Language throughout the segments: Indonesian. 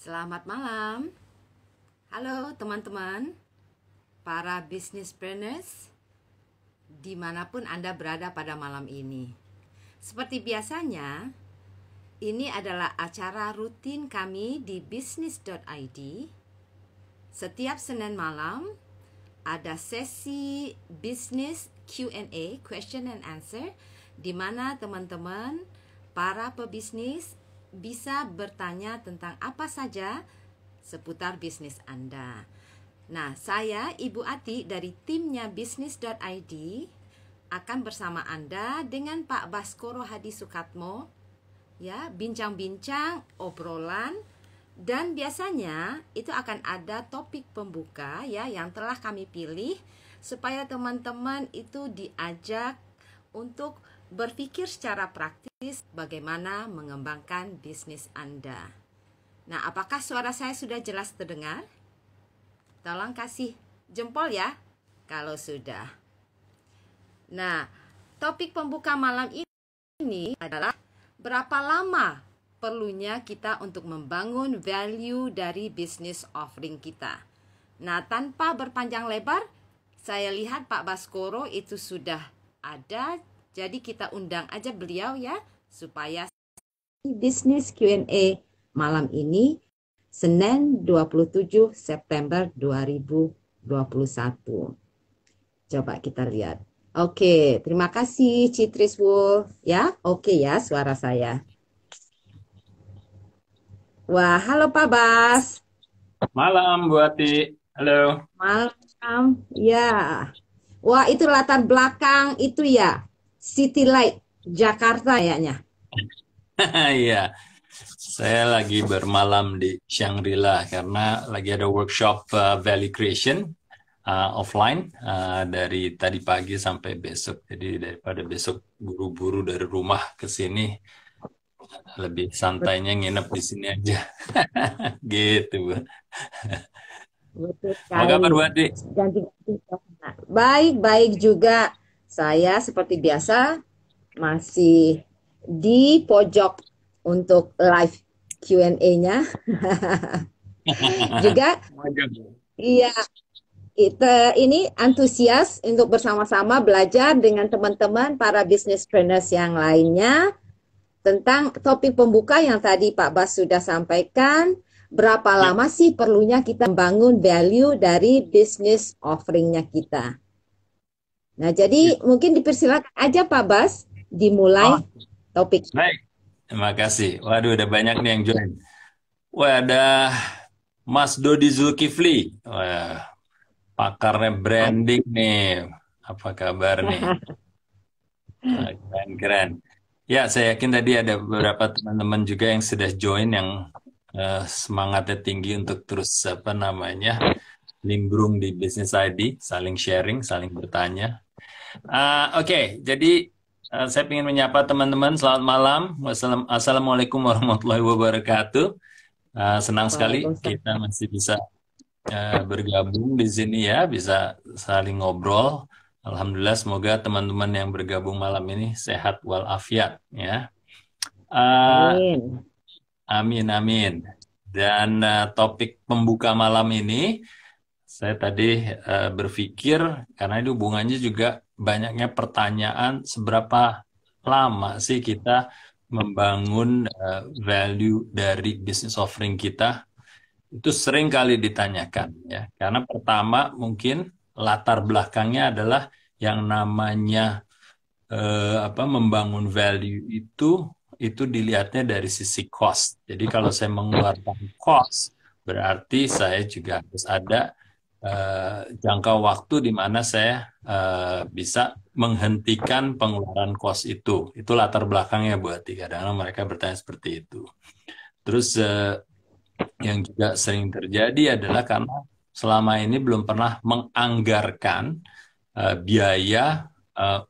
Selamat malam. Halo teman-teman, para businesspreneurs, dimanapun Anda berada pada malam ini. Seperti biasanya, ini adalah acara rutin kami di bisnis.id. Setiap Senin malam, ada sesi bisnis Q&A, question and answer, di mana teman-teman, para pebisnis, bisa bertanya tentang apa saja seputar bisnis Anda. Nah, saya Ibu Ati dari timnya bisnis.id akan bersama Anda dengan Pak Baskoro Hadi Sukatmo, ya, bincang-bincang, obrolan, dan biasanya itu akan ada topik pembuka ya yang telah kami pilih supaya teman-teman itu diajak untuk berpikir secara praktis bagaimana mengembangkan bisnis Anda. Nah, apakah suara saya sudah jelas terdengar? Tolong kasih jempol ya kalau sudah. Nah, topik pembuka malam ini adalah berapa lama perlunya kita untuk membangun value dari bisnis offering kita. Nah, tanpa berpanjang lebar, saya lihat Pak Baskoro itu sudah ada. Jadi kita undang aja beliau ya, supaya bisnis Q&A malam ini, Senin 27 September 2021. Coba kita lihat. Oke, terima kasih Citriswool. Ya, oke ya suara saya. Wah, halo Pak Bas. Malam Bu Ati, halo. Malam, ya. Wah, itu latar belakang itu ya, City Light Jakarta kayaknya. Iya, saya lagi bermalam di Shangri-La karena lagi ada workshop value creation offline dari tadi pagi sampai besok. Jadi daripada besok buru-buru dari rumah ke sini, lebih santainya nginep di sini aja. Gitu, Bu. Betul Apa kabar sekali. Bu Ati? Ganti-ganti suasana. Baik-baik juga. Saya seperti biasa masih di pojok untuk live Q&A-nya. Juga iya, ini antusias untuk bersama-sama belajar dengan teman-teman para businesspreneurs yang lainnya tentang topik pembuka yang tadi Pak Bas sudah sampaikan. Berapa Ya, lama sih perlunya kita membangun value dari business offering-nya kita? Nah, ya. jadi mungkin dipersilakan aja Pak Bas Oh, dimulai topik. baik. Terima kasih. Waduh, udah banyak nih yang join. Wah, ada Mas Dodi Zulkifli. Wah, pakarnya branding nih. Apa kabar nih? Keren-keren. Ya, saya yakin tadi ada beberapa teman-teman juga yang sudah join yang semangatnya tinggi untuk terus apa namanya nimbrung di Business ID, saling sharing, saling bertanya. Oke, jadi saya ingin menyapa teman-teman. Selamat malam. Assalamualaikum warahmatullahi wabarakatuh. Senang sekali Waalaikumsalam. kita masih bisa bergabung di sini ya, bisa saling ngobrol. Alhamdulillah, semoga teman-teman yang bergabung malam ini sehat walafiat ya. Eh, Amin. amin amin. Dan topik pembuka malam ini, saya tadi berpikir karena itu hubungannya juga banyaknya pertanyaan seberapa lama sih kita membangun value dari business offering kita itu sering kali ditanyakan ya. Karena pertama mungkin latar belakangnya adalah yang namanya apa membangun value itu dilihatnya dari sisi cost. Jadi kalau saya mengeluarkan cost berarti saya juga harus ada jangka waktu di mana saya bisa menghentikan pengeluaran cost itu. Itu latar belakangnya buat kadang-kadang mereka bertanya seperti itu. Terus yang juga sering terjadi adalah karena selama ini belum pernah menganggarkan biaya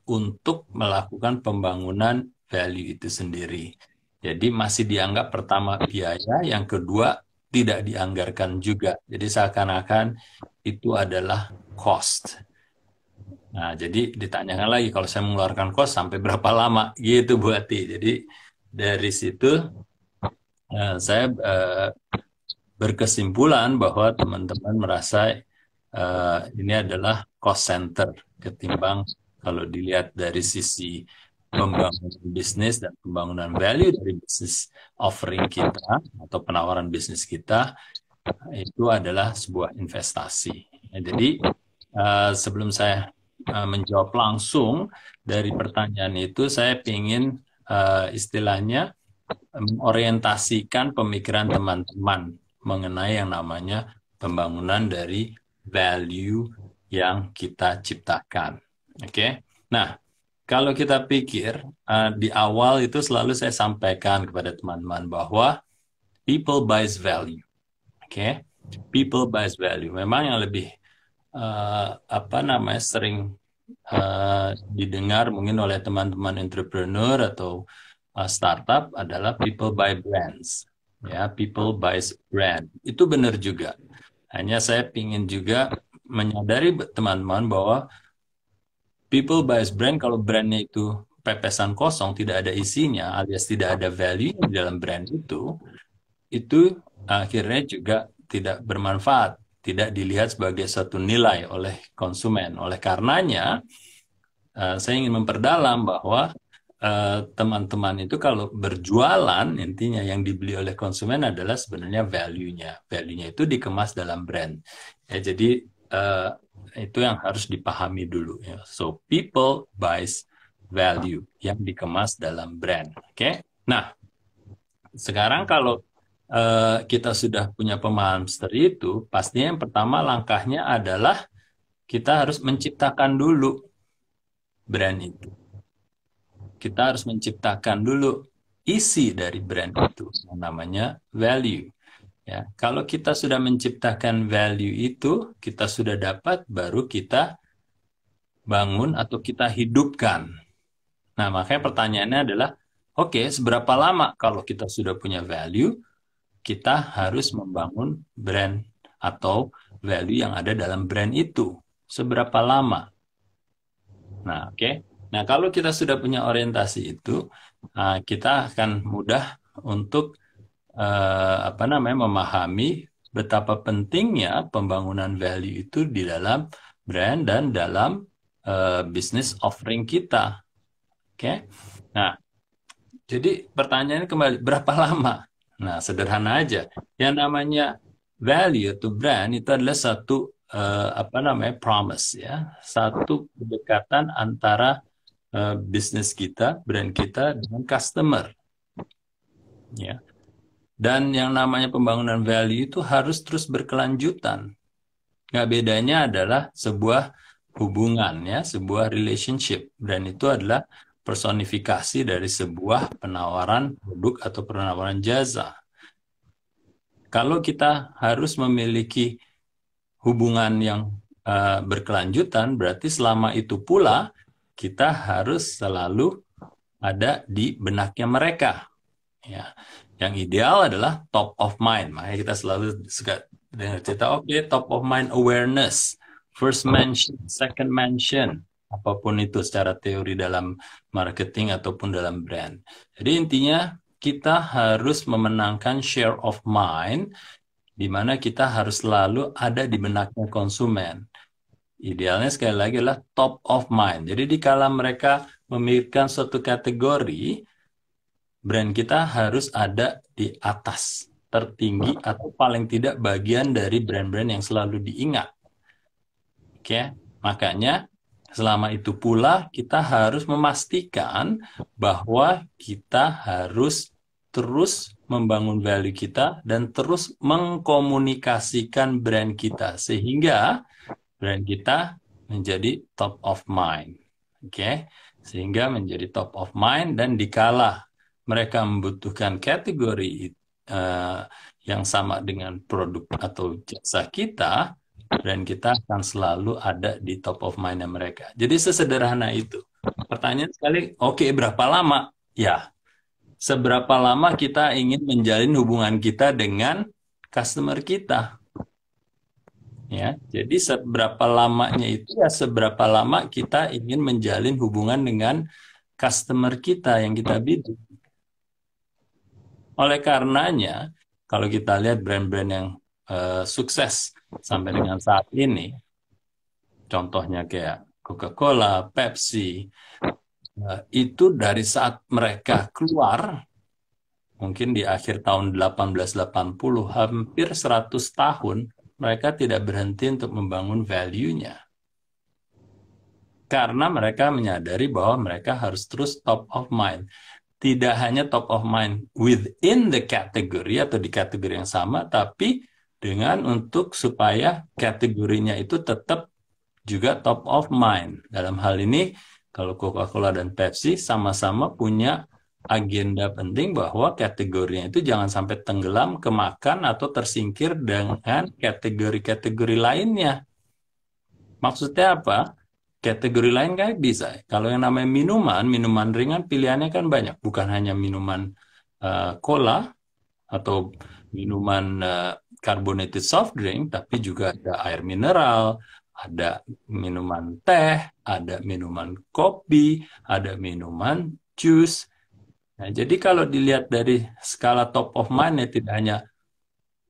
untuk melakukan pembangunan value itu sendiri. Jadi masih dianggap pertama biaya, yang kedua tidak dianggarkan juga. Jadi seakan-akan itu adalah cost. Nah, jadi ditanyakan lagi kalau saya mengeluarkan cost sampai berapa lama gitu Bu Ati. Jadi dari situ saya berkesimpulan bahwa teman-teman merasa ini adalah cost center ketimbang kalau dilihat dari sisi pembangunan bisnis dan pembangunan value dari bisnis offering kita atau penawaran bisnis kita itu adalah sebuah investasi. Ya, jadi sebelum saya menjawab langsung dari pertanyaan itu, saya ingin istilahnya mengorientasikan pemikiran teman-teman mengenai yang namanya pembangunan dari value yang kita ciptakan. Oke. Nah, kalau kita pikir di awal itu selalu saya sampaikan kepada teman-teman bahwa people buys value. Oke. People buys value. Memang yang lebih sering didengar mungkin oleh teman-teman entrepreneur atau startup adalah people buy brands. Ya, people buys brand. Itu benar juga. Hanya saya ingin juga menyadari teman-teman bahwa people buys brand, kalau brandnya itu pepesan kosong, tidak ada isinya, alias tidak ada value di dalam brand itu akhirnya juga tidak bermanfaat, tidak dilihat sebagai satu nilai oleh konsumen. Oleh karenanya, saya ingin memperdalam bahwa teman-teman itu kalau berjualan, intinya yang dibeli oleh konsumen adalah sebenarnya value-nya. Value-nya itu dikemas dalam brand. Ya, jadi itu yang harus dipahami dulu. Ya. So, people buys value yang dikemas dalam brand. Oke? Nah, sekarang kalau kita sudah punya pemahaman seperti itu, pastinya yang pertama langkahnya adalah kita harus menciptakan dulu brand itu. Kita harus menciptakan dulu isi dari brand itu, yang namanya value. Ya, kalau kita sudah menciptakan value itu, kita sudah dapat, baru kita bangun atau kita hidupkan. Nah, makanya pertanyaannya adalah, oke, seberapa lama kalau kita sudah punya value, kita harus membangun brand atau value yang ada dalam brand itu. Seberapa lama? Nah, oke. Nah, kalau kita sudah punya orientasi itu, kita akan mudah untuk memahami betapa pentingnya pembangunan value itu di dalam brand dan dalam business offering kita. Oke. Nah, jadi pertanyaannya kembali, berapa lama? Nah, sederhana aja. Yang namanya value to brand itu adalah satu promise ya, satu kedekatan antara bisnis kita, brand kita dengan customer. Ya. Dan yang namanya pembangunan value itu harus terus berkelanjutan. Nggak bedanya adalah sebuah hubungan ya, sebuah relationship. Brand itu adalah personifikasi dari sebuah penawaran produk atau penawaran jasa. Kalau kita harus memiliki hubungan yang berkelanjutan, berarti selama itu pula kita harus selalu ada di benaknya mereka. Ya, yang ideal adalah top of mind. Makanya kita selalu suka dengar cerita, oke, top of mind awareness, first mention, second mention, apapun itu secara teori dalam marketing ataupun dalam brand. Jadi intinya kita harus memenangkan share of mind, di mana kita harus selalu ada di benaknya konsumen. Idealnya sekali lagi adalah top of mind. Jadi dikala mereka memikirkan suatu kategori, brand kita harus ada di atas, tertinggi, atau paling tidak bagian dari brand-brand yang selalu diingat. Oke, makanya selama itu pula kita harus memastikan bahwa kita harus terus membangun value kita dan terus mengkomunikasikan brand kita sehingga brand kita menjadi top of mind. Oke, sehingga menjadi top of mind, dan dikala mereka membutuhkan kategori yang sama dengan produk atau jasa kita, brand kita akan selalu ada di top of mind mereka. Jadi sesederhana itu. Pertanyaan sekali, oke, berapa lama? Ya, seberapa lama kita ingin menjalin hubungan kita dengan customer kita. Ya, jadi seberapa lamanya itu ya seberapa lama kita ingin menjalin hubungan dengan customer kita yang kita bidik. Oleh karenanya, kalau kita lihat brand-brand yang sukses sampai dengan saat ini, contohnya kayak Coca-Cola, Pepsi, itu dari saat mereka keluar, mungkin di akhir tahun 1880, hampir 100 tahun, mereka tidak berhenti untuk membangun value-nya. Karena mereka menyadari bahwa mereka harus terus top of mind. Tidak hanya top of mind within the category atau di kategori yang sama, tapi dengan untuk supaya kategorinya itu tetap juga top of mind. Dalam hal ini, kalau Coca-Cola dan Pepsi sama-sama punya agenda penting bahwa kategorinya itu jangan sampai tenggelam, kemakan, atau tersingkir dengan kategori-kategori lainnya. Maksudnya apa? Kategori lain kan bisa. Kalau yang namanya minuman, minuman ringan pilihannya kan banyak. Bukan hanya minuman cola atau minuman carbonated soft drink, tapi juga ada air mineral, ada minuman teh, ada minuman kopi, ada minuman jus. Nah, jadi kalau dilihat dari skala top of mind-nya tidak hanya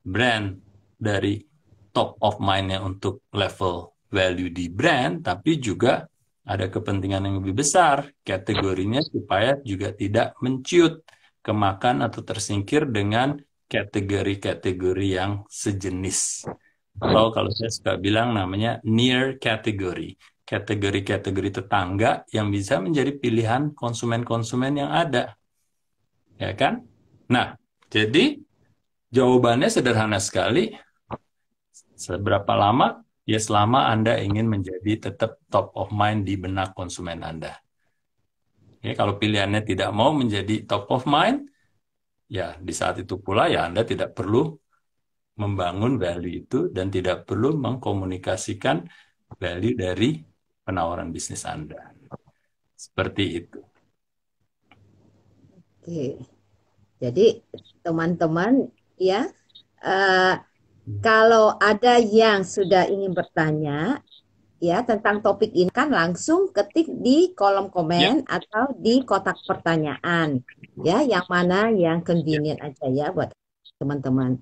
brand dari top of mind-nya untuk level value di brand, tapi juga ada kepentingan yang lebih besar kategorinya supaya juga tidak menciut, kemakan atau tersingkir dengan kategori-kategori yang sejenis. Atau kalau saya suka bilang namanya near category. Kategori-kategori tetangga yang bisa menjadi pilihan konsumen-konsumen yang ada. Ya kan? Nah, jadi jawabannya sederhana sekali. Seberapa lama? Ya selama Anda ingin menjadi tetap top of mind di benak konsumen Anda. Ya, kalau pilihannya tidak mau menjadi top of mind, ya di saat itu pula ya Anda tidak perlu membangun value itu dan tidak perlu mengkomunikasikan value dari penawaran bisnis Anda. Seperti itu. Oke. Jadi teman-teman ya, kalau ada yang sudah ingin bertanya ya tentang topik ini kan langsung ketik di kolom komen atau di kotak pertanyaan ya, yang mana yang convenient aja ya buat teman-teman.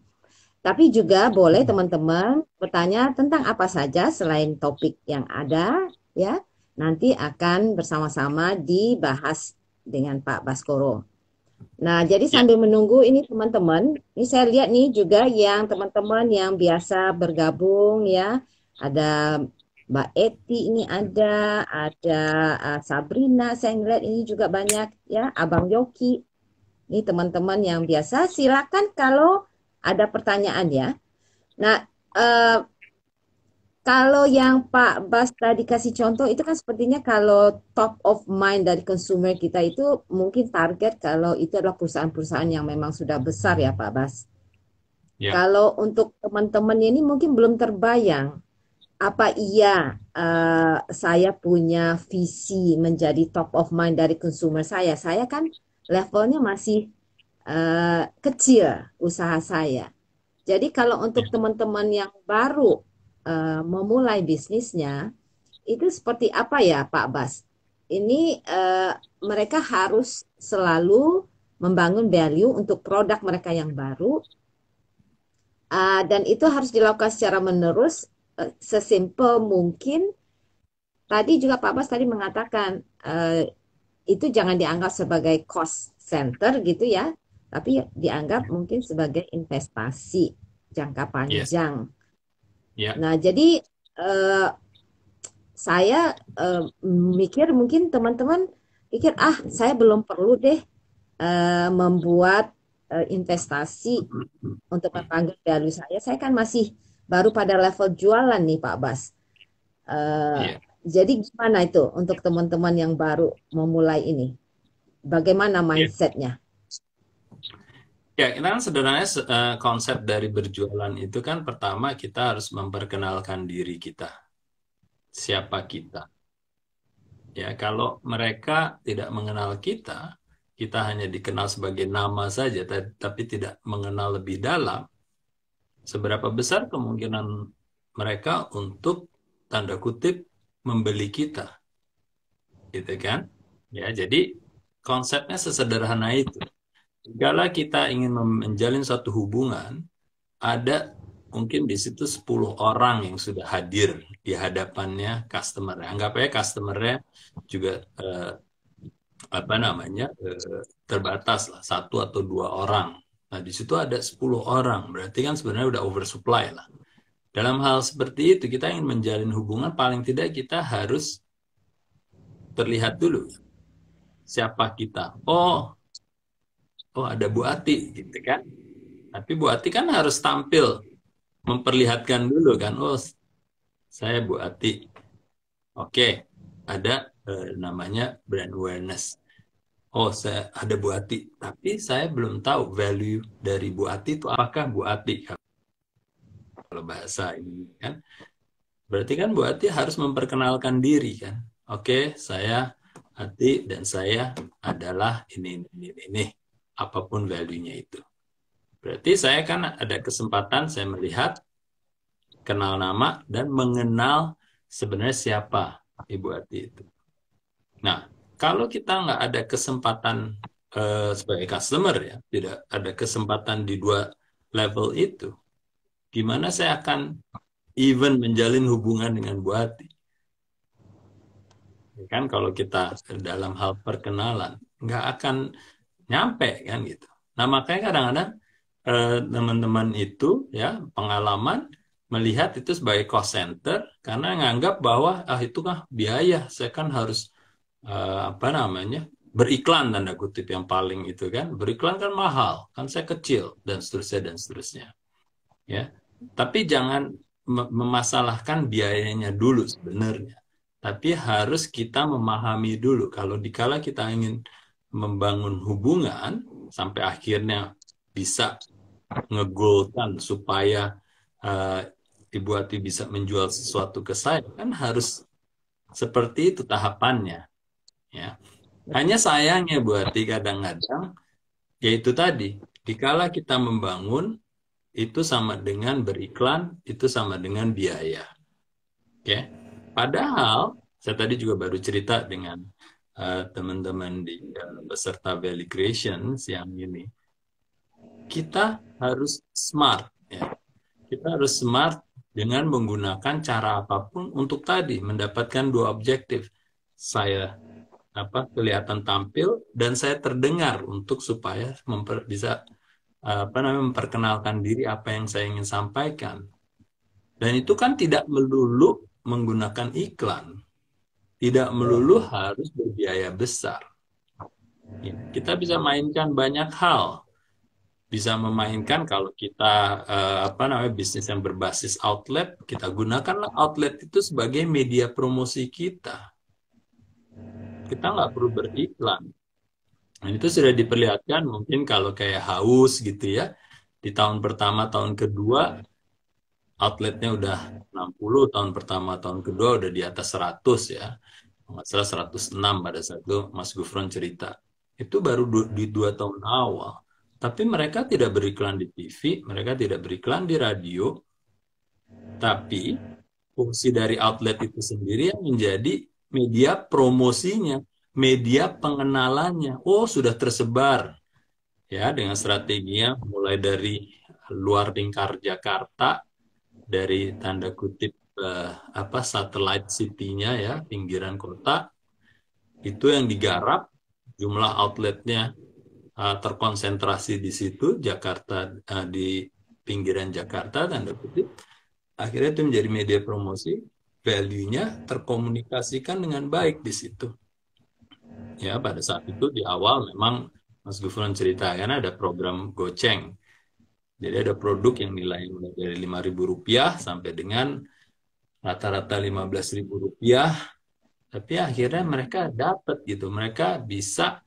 Tapi juga boleh teman-teman bertanya tentang apa saja selain topik yang ada ya. Nanti akan bersama-sama dibahas dengan Pak Baskoro. Nah, jadi sambil menunggu ini teman-teman, ini saya lihat nih juga yang teman-teman yang biasa bergabung ya. Ada Mbak Eti ini ada Sabrina, saya ngeliat ini juga banyak ya, Abang Yoki. Ini teman-teman yang biasa, silakan kalau ada pertanyaan ya. Nah, kalau yang Pak Bas tadi kasih contoh itu kan sepertinya kalau top of mind dari consumer kita itu mungkin target kalau itu adalah perusahaan-perusahaan yang memang sudah besar ya Pak Bas. Kalau untuk teman-teman ini mungkin belum terbayang apa iya saya punya visi menjadi top of mind dari consumer saya. Saya kan levelnya masih kecil usaha saya. Jadi kalau untuk teman-teman yang baru memulai bisnisnya, itu seperti apa ya Pak Bas? Ini mereka harus selalu membangun value untuk produk mereka yang baru, dan itu harus dilakukan secara menerus, sesimpel mungkin. Tadi juga Pak Bas tadi mengatakan itu jangan dianggap sebagai cost center gitu ya, tapi dianggap mungkin sebagai investasi jangka panjang. Nah, jadi saya mikir mungkin teman-teman pikir saya belum perlu deh membuat investasi untuk membangun value saya. Saya kan masih baru pada level jualan nih Pak Bas. Jadi gimana itu untuk teman-teman yang baru memulai ini? Bagaimana mindsetnya? Ya, kita kan sebenarnya konsep dari berjualan itu kan pertama kita harus memperkenalkan diri kita. Siapa kita? Ya, kalau mereka tidak mengenal kita, kita hanya dikenal sebagai nama saja, tapi tidak mengenal lebih dalam, seberapa besar kemungkinan mereka untuk tanda kutip membeli kita. Gitu kan? Ya, jadi konsepnya sesederhana itu. Kalau kita ingin menjalin suatu hubungan, ada mungkin di situ 10 orang yang sudah hadir di hadapannya customer. Anggap aja customernya juga apa namanya terbatas lah, satu atau dua orang. Nah, di situ ada 10 orang, berarti kan sebenarnya udah oversupply lah. Dalam hal seperti itu, kita ingin menjalin hubungan, paling tidak kita harus terlihat dulu siapa kita. Oh ada Bu Ati gitu kan. Tapi Bu Ati kan harus tampil, memperlihatkan dulu kan. Oh, saya Bu Ati. Oke, ada namanya brand awareness. Oh, saya ada Bu Ati, tapi saya belum tahu value dari Bu Ati itu apakah Bu Ati kalau bahasa ini kan. Berarti kan Bu Ati harus memperkenalkan diri kan. Oke, saya Ati dan saya adalah ini. Apapun value-nya itu. Berarti saya kan ada kesempatan saya melihat, kenal nama, dan mengenal sebenarnya siapa Ibu Ati itu. Nah, kalau kita nggak ada kesempatan sebagai customer ya, tidak ada kesempatan di dua level itu, gimana saya akan even menjalin hubungan dengan Bu Ati? Ya kan kalau kita dalam hal perkenalan, nggak akan nyampe kan gitu. Nah, makanya kadang-kadang teman-teman itu ya pengalaman melihat itu sebagai cost center karena nganggap bahwa itu kan biaya, saya kan harus apa namanya beriklan tanda kutip yang paling itu kan, beriklan kan mahal kan, saya kecil dan seterusnya ya. Tapi jangan memasalahkan biayanya dulu sebenarnya, tapi harus kita memahami dulu kalau dikala kita ingin membangun hubungan sampai akhirnya bisa ngegolkan supaya uh, Ibu Ati bisa menjual sesuatu ke saya, kan harus seperti itu tahapannya ya. Hanya sayangnya Bu Ati kadang-kadang yaitu tadi, dikala kita membangun itu sama dengan beriklan, itu sama dengan biaya. Oke. Padahal saya tadi juga baru cerita dengan teman-teman di peserta Value Creations yang ini. Kita harus smart ya. Kita harus smart dengan menggunakan cara apapun untuk tadi mendapatkan dua objektif. Saya kelihatan tampil dan saya terdengar untuk supaya bisa memperkenalkan diri apa yang saya ingin sampaikan. Dan itu kan tidak melulu menggunakan iklan. Tidak melulu harus berbiaya besar. Ya, kita bisa mainkan banyak hal. Bisa memainkan kalau kita bisnis yang berbasis outlet, kita gunakanlah outlet itu sebagai media promosi kita. Kita nggak perlu beriklan. Nah, itu sudah diperlihatkan mungkin kalau kayak Haus gitu ya. Di tahun pertama, tahun kedua, outletnya udah 60, tahun pertama, tahun kedua udah di atas 100 ya. Nggak salah 106 pada saat itu Mas Gufron cerita. Itu baru di 2 tahun awal. Tapi mereka tidak beriklan di TV, mereka tidak beriklan di radio, tapi fungsi dari outlet itu sendiri yang menjadi media promosinya, media pengenalannya. Oh, sudah tersebar ya dengan strateginya mulai dari luar lingkar Jakarta, dari tanda kutip satellite city-nya ya, pinggiran kota, itu yang digarap, jumlah outletnya terkonsentrasi di situ, Jakarta di pinggiran Jakarta, tanda kutip, akhirnya itu menjadi media promosi, value-nya terkomunikasikan dengan baik di situ. Ya, pada saat itu di awal memang Mas Gufron ceritakan ada program goceng. Jadi ada produk yang nilai mulai dari Rp5.000 sampai dengan rata-rata Rp15.000. Tapi akhirnya mereka dapat gitu, mereka bisa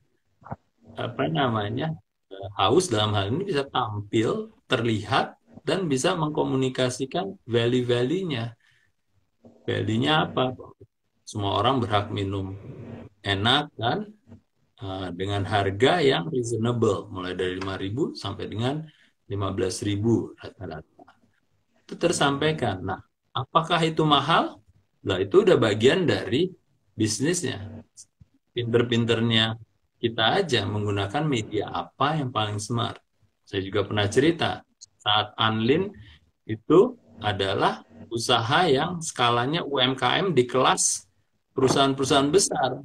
Haus dalam hal ini bisa tampil, terlihat, dan bisa mengkomunikasikan value-value-nya. Value-nya apa? Semua orang berhak minum enak kan, dengan harga yang reasonable, mulai dari 5.000 sampai dengan 15.000 rata-rata. Itu tersampaikan. Nah, apakah itu mahal? Nah, itu udah bagian dari bisnisnya. Pinter-pinternya kita aja menggunakan media apa yang paling smart. Saya juga pernah cerita, saat Unlin itu adalah usaha yang skalanya UMKM di kelas perusahaan-perusahaan besar.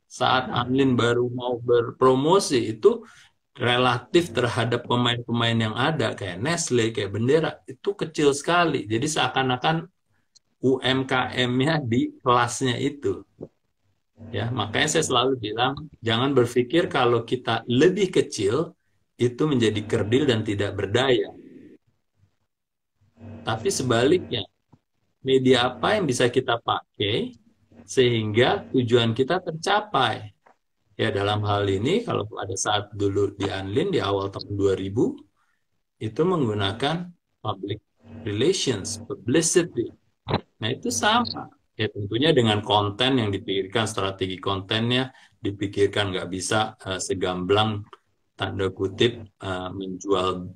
Saat Unlin baru mau berpromosi itu relatif terhadap pemain-pemain yang ada kayak Nestle, kayak Bendera itu kecil sekali. Jadi seakan-akan UMKM-nya di kelasnya itu. Ya, makanya saya selalu bilang jangan berpikir kalau kita lebih kecil itu menjadi kerdil dan tidak berdaya. Tapi sebaliknya, media apa yang bisa kita pakai sehingga tujuan kita tercapai. Ya, dalam hal ini kalau pada saat dulu di Anlin di awal tahun 2000 itu menggunakan public relations, publicity. Nah, itu sama. Ya, tentunya dengan konten yang dipikirkan, strategi kontennya dipikirkan nggak bisa segamblang tanda kutip menjual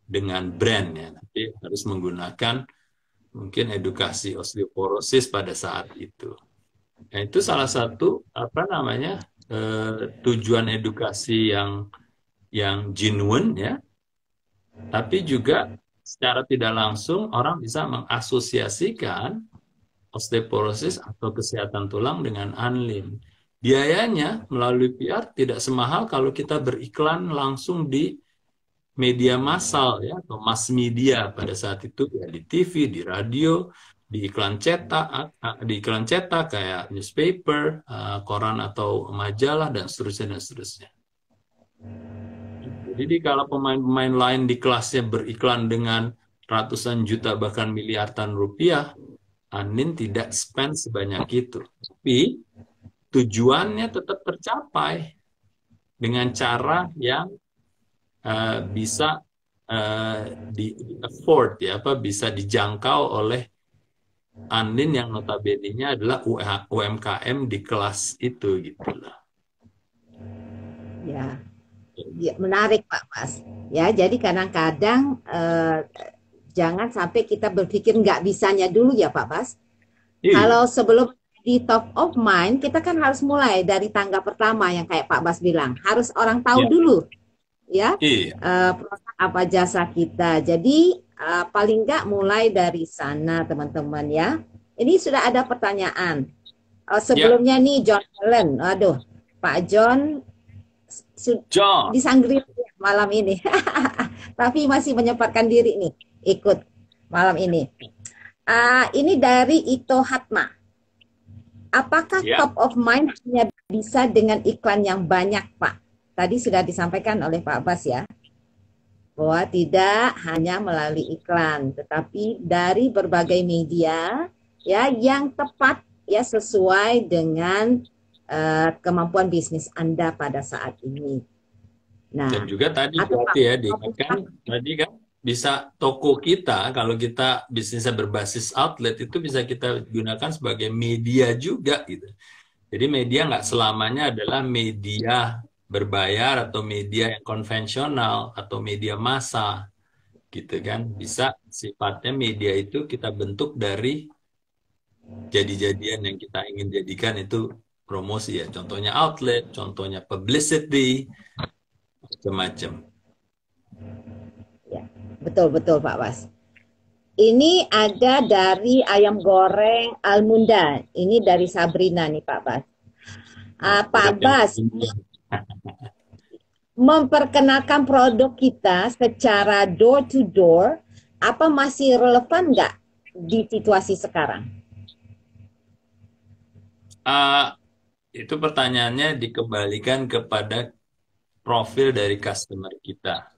dengan brand ya. Tapi harus menggunakan mungkin edukasi osteoporosis pada saat itu. Nah, itu salah satu apa namanya tujuan edukasi yang genuine ya, tapi juga secara tidak langsung orang bisa mengasosiasikan osteoporosis atau kesehatan tulang dengan Anlin. Biayanya melalui PR tidak semahal kalau kita beriklan langsung di media massal ya atau mass media pada saat itu ya di TV, di radio, di iklan cetak kayak newspaper, koran atau majalah dan seterusnya dan seterusnya. Jadi kalau pemain-pemain lain di kelasnya beriklan dengan ratusan juta bahkan miliaran rupiah, Anin tidak spend sebanyak itu. Tapi tujuannya tetap tercapai dengan cara yang bisa di afford ya, apa bisa dijangkau oleh Anin yang notabene-nya adalah UMKM di kelas itu gitu lah. Ya, ya, menarik Pak Bas. Ya, jadi kadang-kadang jangan sampai kita berpikir nggak bisanya dulu ya Pak Bas. Iya, Kalau sebelum di top of mind, kita kan harus mulai dari tangga pertama yang kayak Pak Bas bilang. Harus orang tahu iya, dulu ya iya, produk apa jasa kita. Jadi paling nggak mulai dari sana teman-teman ya. Ini sudah ada pertanyaan. iya. Sebelumnya nih John Allen. Aduh, Pak John John, disanggri malam ini. Tapi masih menyempatkan diri nih ikut malam ini. Ini dari Ito Hatma. Apakah ya. top of mind hanya bisa dengan iklan yang banyak, Pak? Tadi sudah disampaikan oleh Pak Bas ya, bahwa tidak hanya melalui iklan, tetapi dari berbagai media ya yang tepat ya sesuai dengan kemampuan bisnis Anda pada saat ini. Nah, Dan juga tadi atau Pak, berarti ya diingatkan tadi kan bisa toko kita kalau kita bisnisnya berbasis outlet itu bisa kita gunakan sebagai media juga gitu. Jadi media nggak selamanya adalah media berbayar atau media yang konvensional atau media massa gitu kan. Bisa sifatnya media itu kita bentuk dari jadi-jadian yang kita ingin jadikan itu promosi ya. Contohnya outlet, contohnya publicity, macam-macam. ya, betul-betul Pak Bas. Ini ada dari ayam goreng Almunda. Ini dari Sabrina nih Pak Bas. Pak Bas, memperkenalkan produk kita secara door to door, apa masih relevan nggak di situasi sekarang? Itu pertanyaannya dikembalikan kepada profil dari customer kita.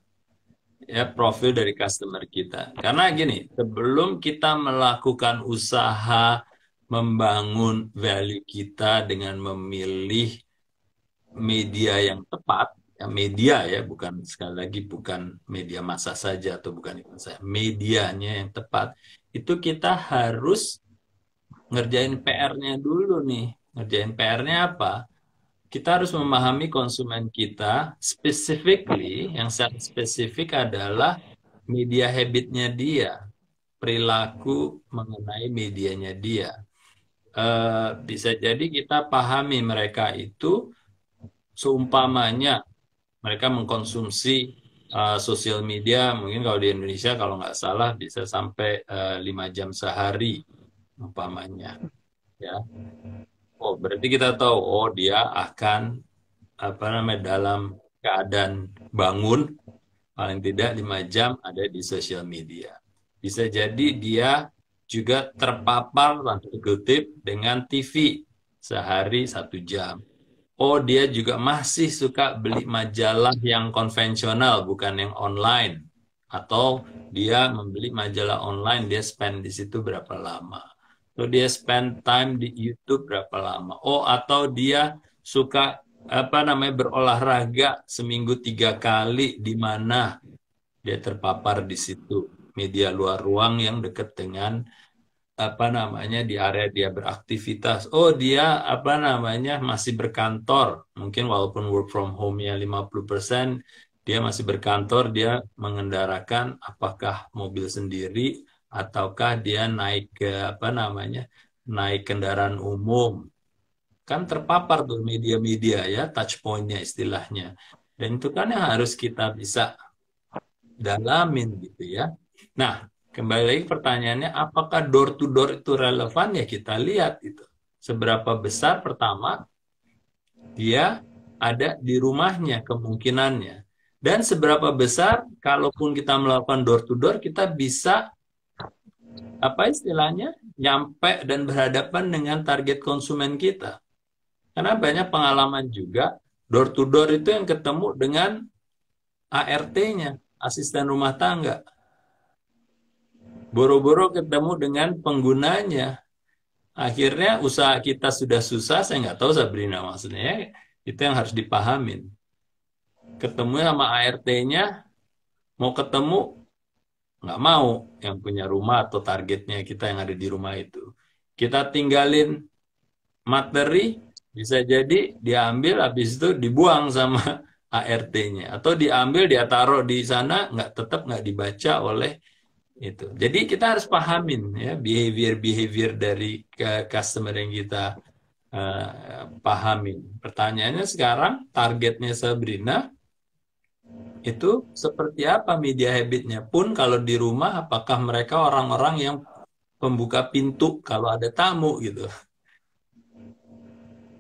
Ya, profil dari customer kita. Karena gini, sebelum kita melakukan usaha membangun value kita dengan memilih media yang tepat, ya media ya, bukan sekali lagi bukan media massa saja atau bukan iklan saya, medianya yang tepat, itu kita harus ngerjain PR-nya dulu nih. Ngerjain PR-nya apa? Kita harus memahami konsumen kita, specifically, yang sangat spesifik adalah media habitnya dia, perilaku mengenai medianya dia. Bisa jadi kita pahami mereka itu seumpamanya mereka mengkonsumsi sosial media, mungkin kalau di Indonesia kalau nggak salah bisa sampai 5 jam sehari umpamanya, ya. Oh, berarti kita tahu, oh dia akan apa namanya dalam keadaan bangun paling tidak 5 jam ada di sosial media. Bisa jadi dia juga terpapar tanda kutip dengan TV sehari 1 jam. Oh, dia juga masih suka beli majalah yang konvensional, bukan yang online. Atau dia membeli majalah online, dia spend di situ berapa lama. Atau dia spend time di YouTube berapa lama. Oh, atau dia suka apa namanya berolahraga seminggu 3 kali, di mana dia terpapar di situ. Media luar ruang yang dekat dengan apa namanya di area dia beraktivitas. Oh, dia apa namanya masih berkantor. Mungkin walaupun work from home-nya 50%, dia masih berkantor, dia mengendarakan apakah mobil sendiri ataukah dia naik ke apa namanya? Naik kendaraan umum. Kan terpapar tuh media-media ya, touch point-nya istilahnya. Dan itu kan yang harus kita bisa dalamin gitu ya. Nah, kembali lagi pertanyaannya, apakah door to door itu relevan? Ya kita lihat itu. Seberapa besar pertama dia ada di rumahnya kemungkinannya. Dan seberapa besar kalaupun kita melakukan door to door kita bisa apa istilahnya nyampe dan berhadapan dengan target konsumen kita. Karena banyak pengalaman juga door to door itu yang ketemu dengan ART-nya, asisten rumah tangga. Boro-boro ketemu dengan penggunanya. Akhirnya usaha kita sudah susah, saya nggak tahu Sabrina maksudnya, ya. Itu yang harus dipahamin. Ketemu sama ART-nya, mau ketemu, nggak mau yang punya rumah atau targetnya kita yang ada di rumah itu. Kita tinggalin materi, bisa jadi diambil, habis itu dibuang sama ART-nya. Atau diambil, dia taruh di sana, tetap nggak dibaca oleh itu. Jadi kita harus pahamin ya behavior dari customer yang kita pahamin. Pertanyaannya sekarang targetnya Sabrina itu seperti apa media habitnya pun kalau di rumah apakah mereka orang-orang yang pembuka pintu kalau ada tamu gitu.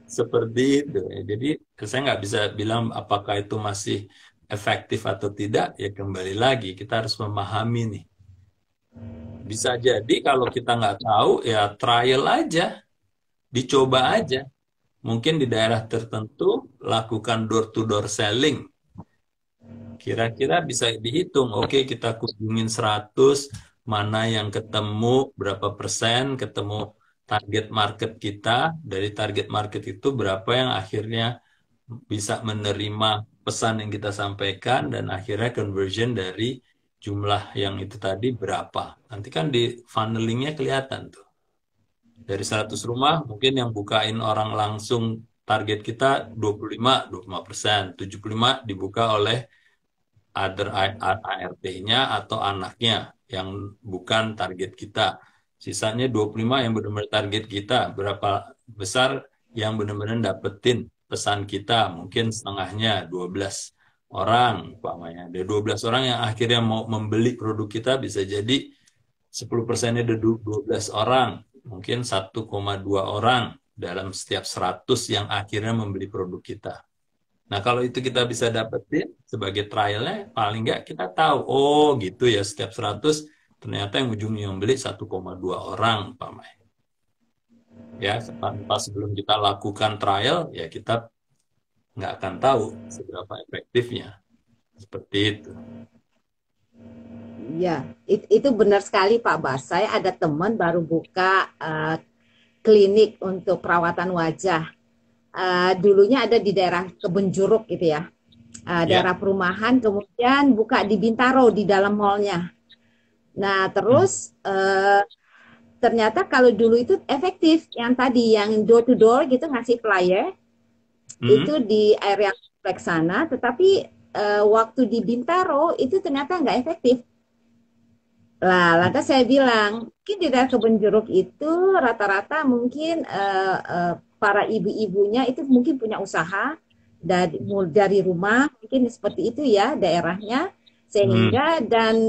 Seperti itu. Jadi saya nggak bisa bilang apakah itu masih efektif atau tidak. Ya kembali lagi kita harus memahami nih. Bisa jadi kalau kita nggak tahu ya trial aja, dicoba aja. Mungkin di daerah tertentu lakukan door to door selling. Kira-kira bisa dihitung, oke kita kunjungin 100, mana yang ketemu, berapa persen ketemu target market kita, dari target market itu berapa yang akhirnya bisa menerima pesan yang kita sampaikan, dan akhirnya conversion dari jumlah yang itu tadi berapa. Nanti kan di funnelingnya kelihatan tuh. Dari 100 rumah, mungkin yang bukain orang langsung target kita 25% 75 dibuka oleh other ART-nya atau anaknya yang bukan target kita. Sisanya 25 yang benar-benar target kita. Berapa besar yang benar-benar dapetin pesan kita? Mungkin setengahnya 12 orang umpamanya. Ada 12 orang yang akhirnya mau membeli produk kita, bisa jadi 10%-nya ada 12 orang. Mungkin 1,2 orang dalam setiap 100 yang akhirnya membeli produk kita. Nah, kalau itu kita bisa dapetin sebagai trialnya, paling nggak kita tahu, oh gitu ya, setiap 100 ternyata yang ujungnya yang beli 1,2 orang, umpamanya. Ya, tanpa sebelum kita lakukan trial, ya kita nggak akan tahu seberapa efektifnya. Seperti itu. Ya, itu benar sekali Pak Bas. Saya ada teman baru buka klinik untuk perawatan wajah. Dulunya ada di daerah Kebonjeruk gitu ya. Daerah perumahan, kemudian buka di Bintaro di dalam mallnya. Nah, terus ternyata kalau dulu itu efektif, yang tadi yang door to door gitu ngasih flyer itu di area kompleks sana, tetapi waktu di Bintaro itu ternyata nggak efektif. Lah, lantas saya bilang, mungkin di daerah Kebonjeruk itu rata-rata mungkin para ibu-ibunya itu mungkin punya usaha, dari rumah, mungkin seperti itu ya daerahnya, Hmm. sehingga dan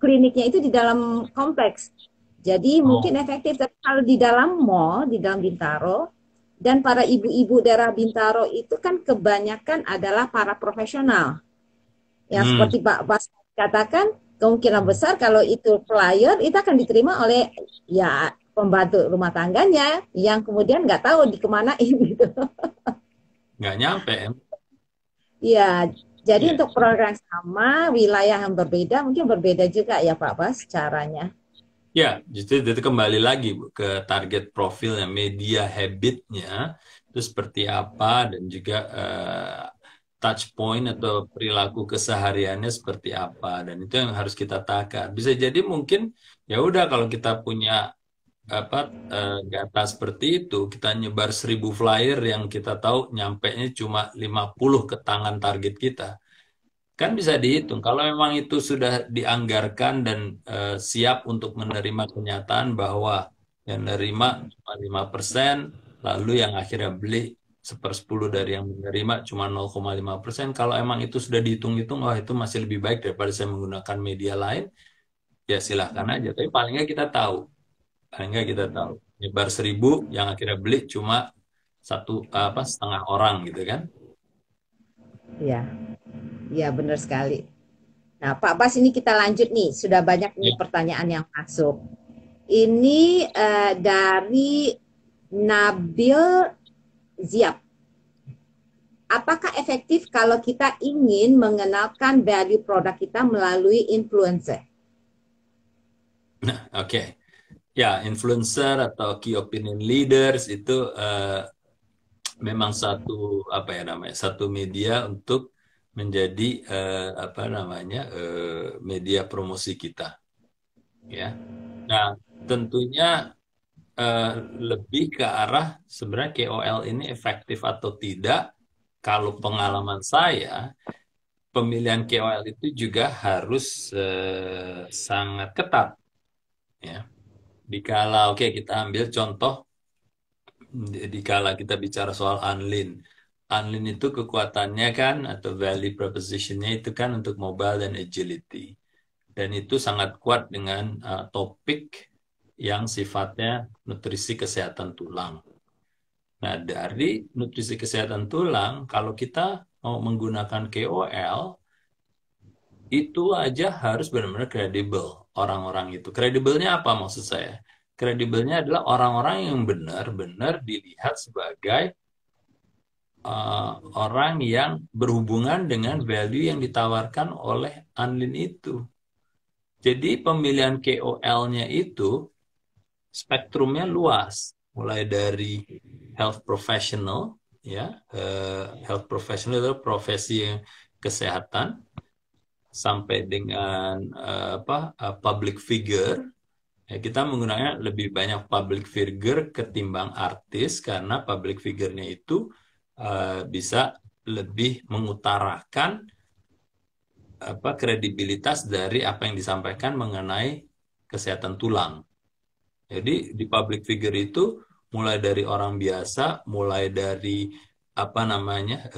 kliniknya itu di dalam kompleks. Jadi Oh. mungkin efektif. Tapi kalau di dalam mall, di dalam Bintaro, dan para ibu-ibu daerah Bintaro itu kan kebanyakan adalah para profesional. Yang Hmm. seperti Pak Bas katakan, kemungkinan besar kalau itu flyer itu akan diterima oleh ya pembantu rumah tangganya yang kemudian nggak tahu di kemana ini gitu. Nggak nyampe ya. Ya, jadi Iya. untuk program yang sama, wilayah yang berbeda, mungkin berbeda juga ya Pak Bas caranya. Ya, justru itu kembali lagi Bu, ke target profilnya, media habitnya itu seperti apa dan juga touch point atau perilaku kesehariannya seperti apa dan itu yang harus kita takar. Bisa jadi mungkin ya udah kalau kita punya apa data seperti itu, kita nyebar 1.000 flyer yang kita tahu nyampenya cuma 50 ke tangan target kita. Kan bisa dihitung. Kalau memang itu sudah dianggarkan dan siap untuk menerima kenyataan bahwa yang menerima cuma 5%, lalu yang akhirnya beli 1/10 dari yang menerima cuma 0,5%. Kalau emang itu sudah dihitung-hitung, oh itu masih lebih baik daripada saya menggunakan media lain, ya silahkan aja. Tapi paling nggak kita tahu. Paling nggak kita tahu. Nyebar 1.000, yang akhirnya beli cuma satu apa setengah orang gitu kan. Ya, ya benar sekali. Nah, Pak Bas ini kita lanjut nih. Sudah banyak nih Ya. pertanyaan yang masuk. Ini dari Nabil Ziap. Apakah efektif kalau kita ingin mengenalkan value produk kita melalui influencer? Oke. Ya, influencer atau key opinion leaders itu memang satu apa ya namanya, satu media untuk menjadi apa namanya media promosi kita, ya. Nah, tentunya eh, lebih ke arah sebenarnya KOL ini efektif atau tidak. Kalau pengalaman saya, pemilihan KOL itu juga harus sangat ketat, ya. Dikala, oke kita ambil contoh. Jadi kalau kita bicara soal Unlin, Unlin itu kekuatannya kan atau value propositionnya itu kan untuk mobile dan agility. Dan itu sangat kuat dengan topik yang sifatnya nutrisi kesehatan tulang. Nah, dari nutrisi kesehatan tulang, kalau kita mau menggunakan KOL, itu aja harus benar-benar kredibel orang-orang itu. Kredibelnya apa maksud saya? Kredibelnya adalah orang-orang yang benar-benar dilihat sebagai orang yang berhubungan dengan value yang ditawarkan oleh Unlin itu. Jadi pemilihan KOL-nya itu spektrumnya luas, mulai dari health professional, ya, health professional itu profesi kesehatan, sampai dengan public figure. Ya, kita menggunakan lebih banyak public figure ketimbang artis karena public figure-nya itu bisa lebih mengutarakan apa kredibilitas dari apa yang disampaikan mengenai kesehatan tulang. Jadi di public figure itu mulai dari orang biasa, mulai dari apa namanya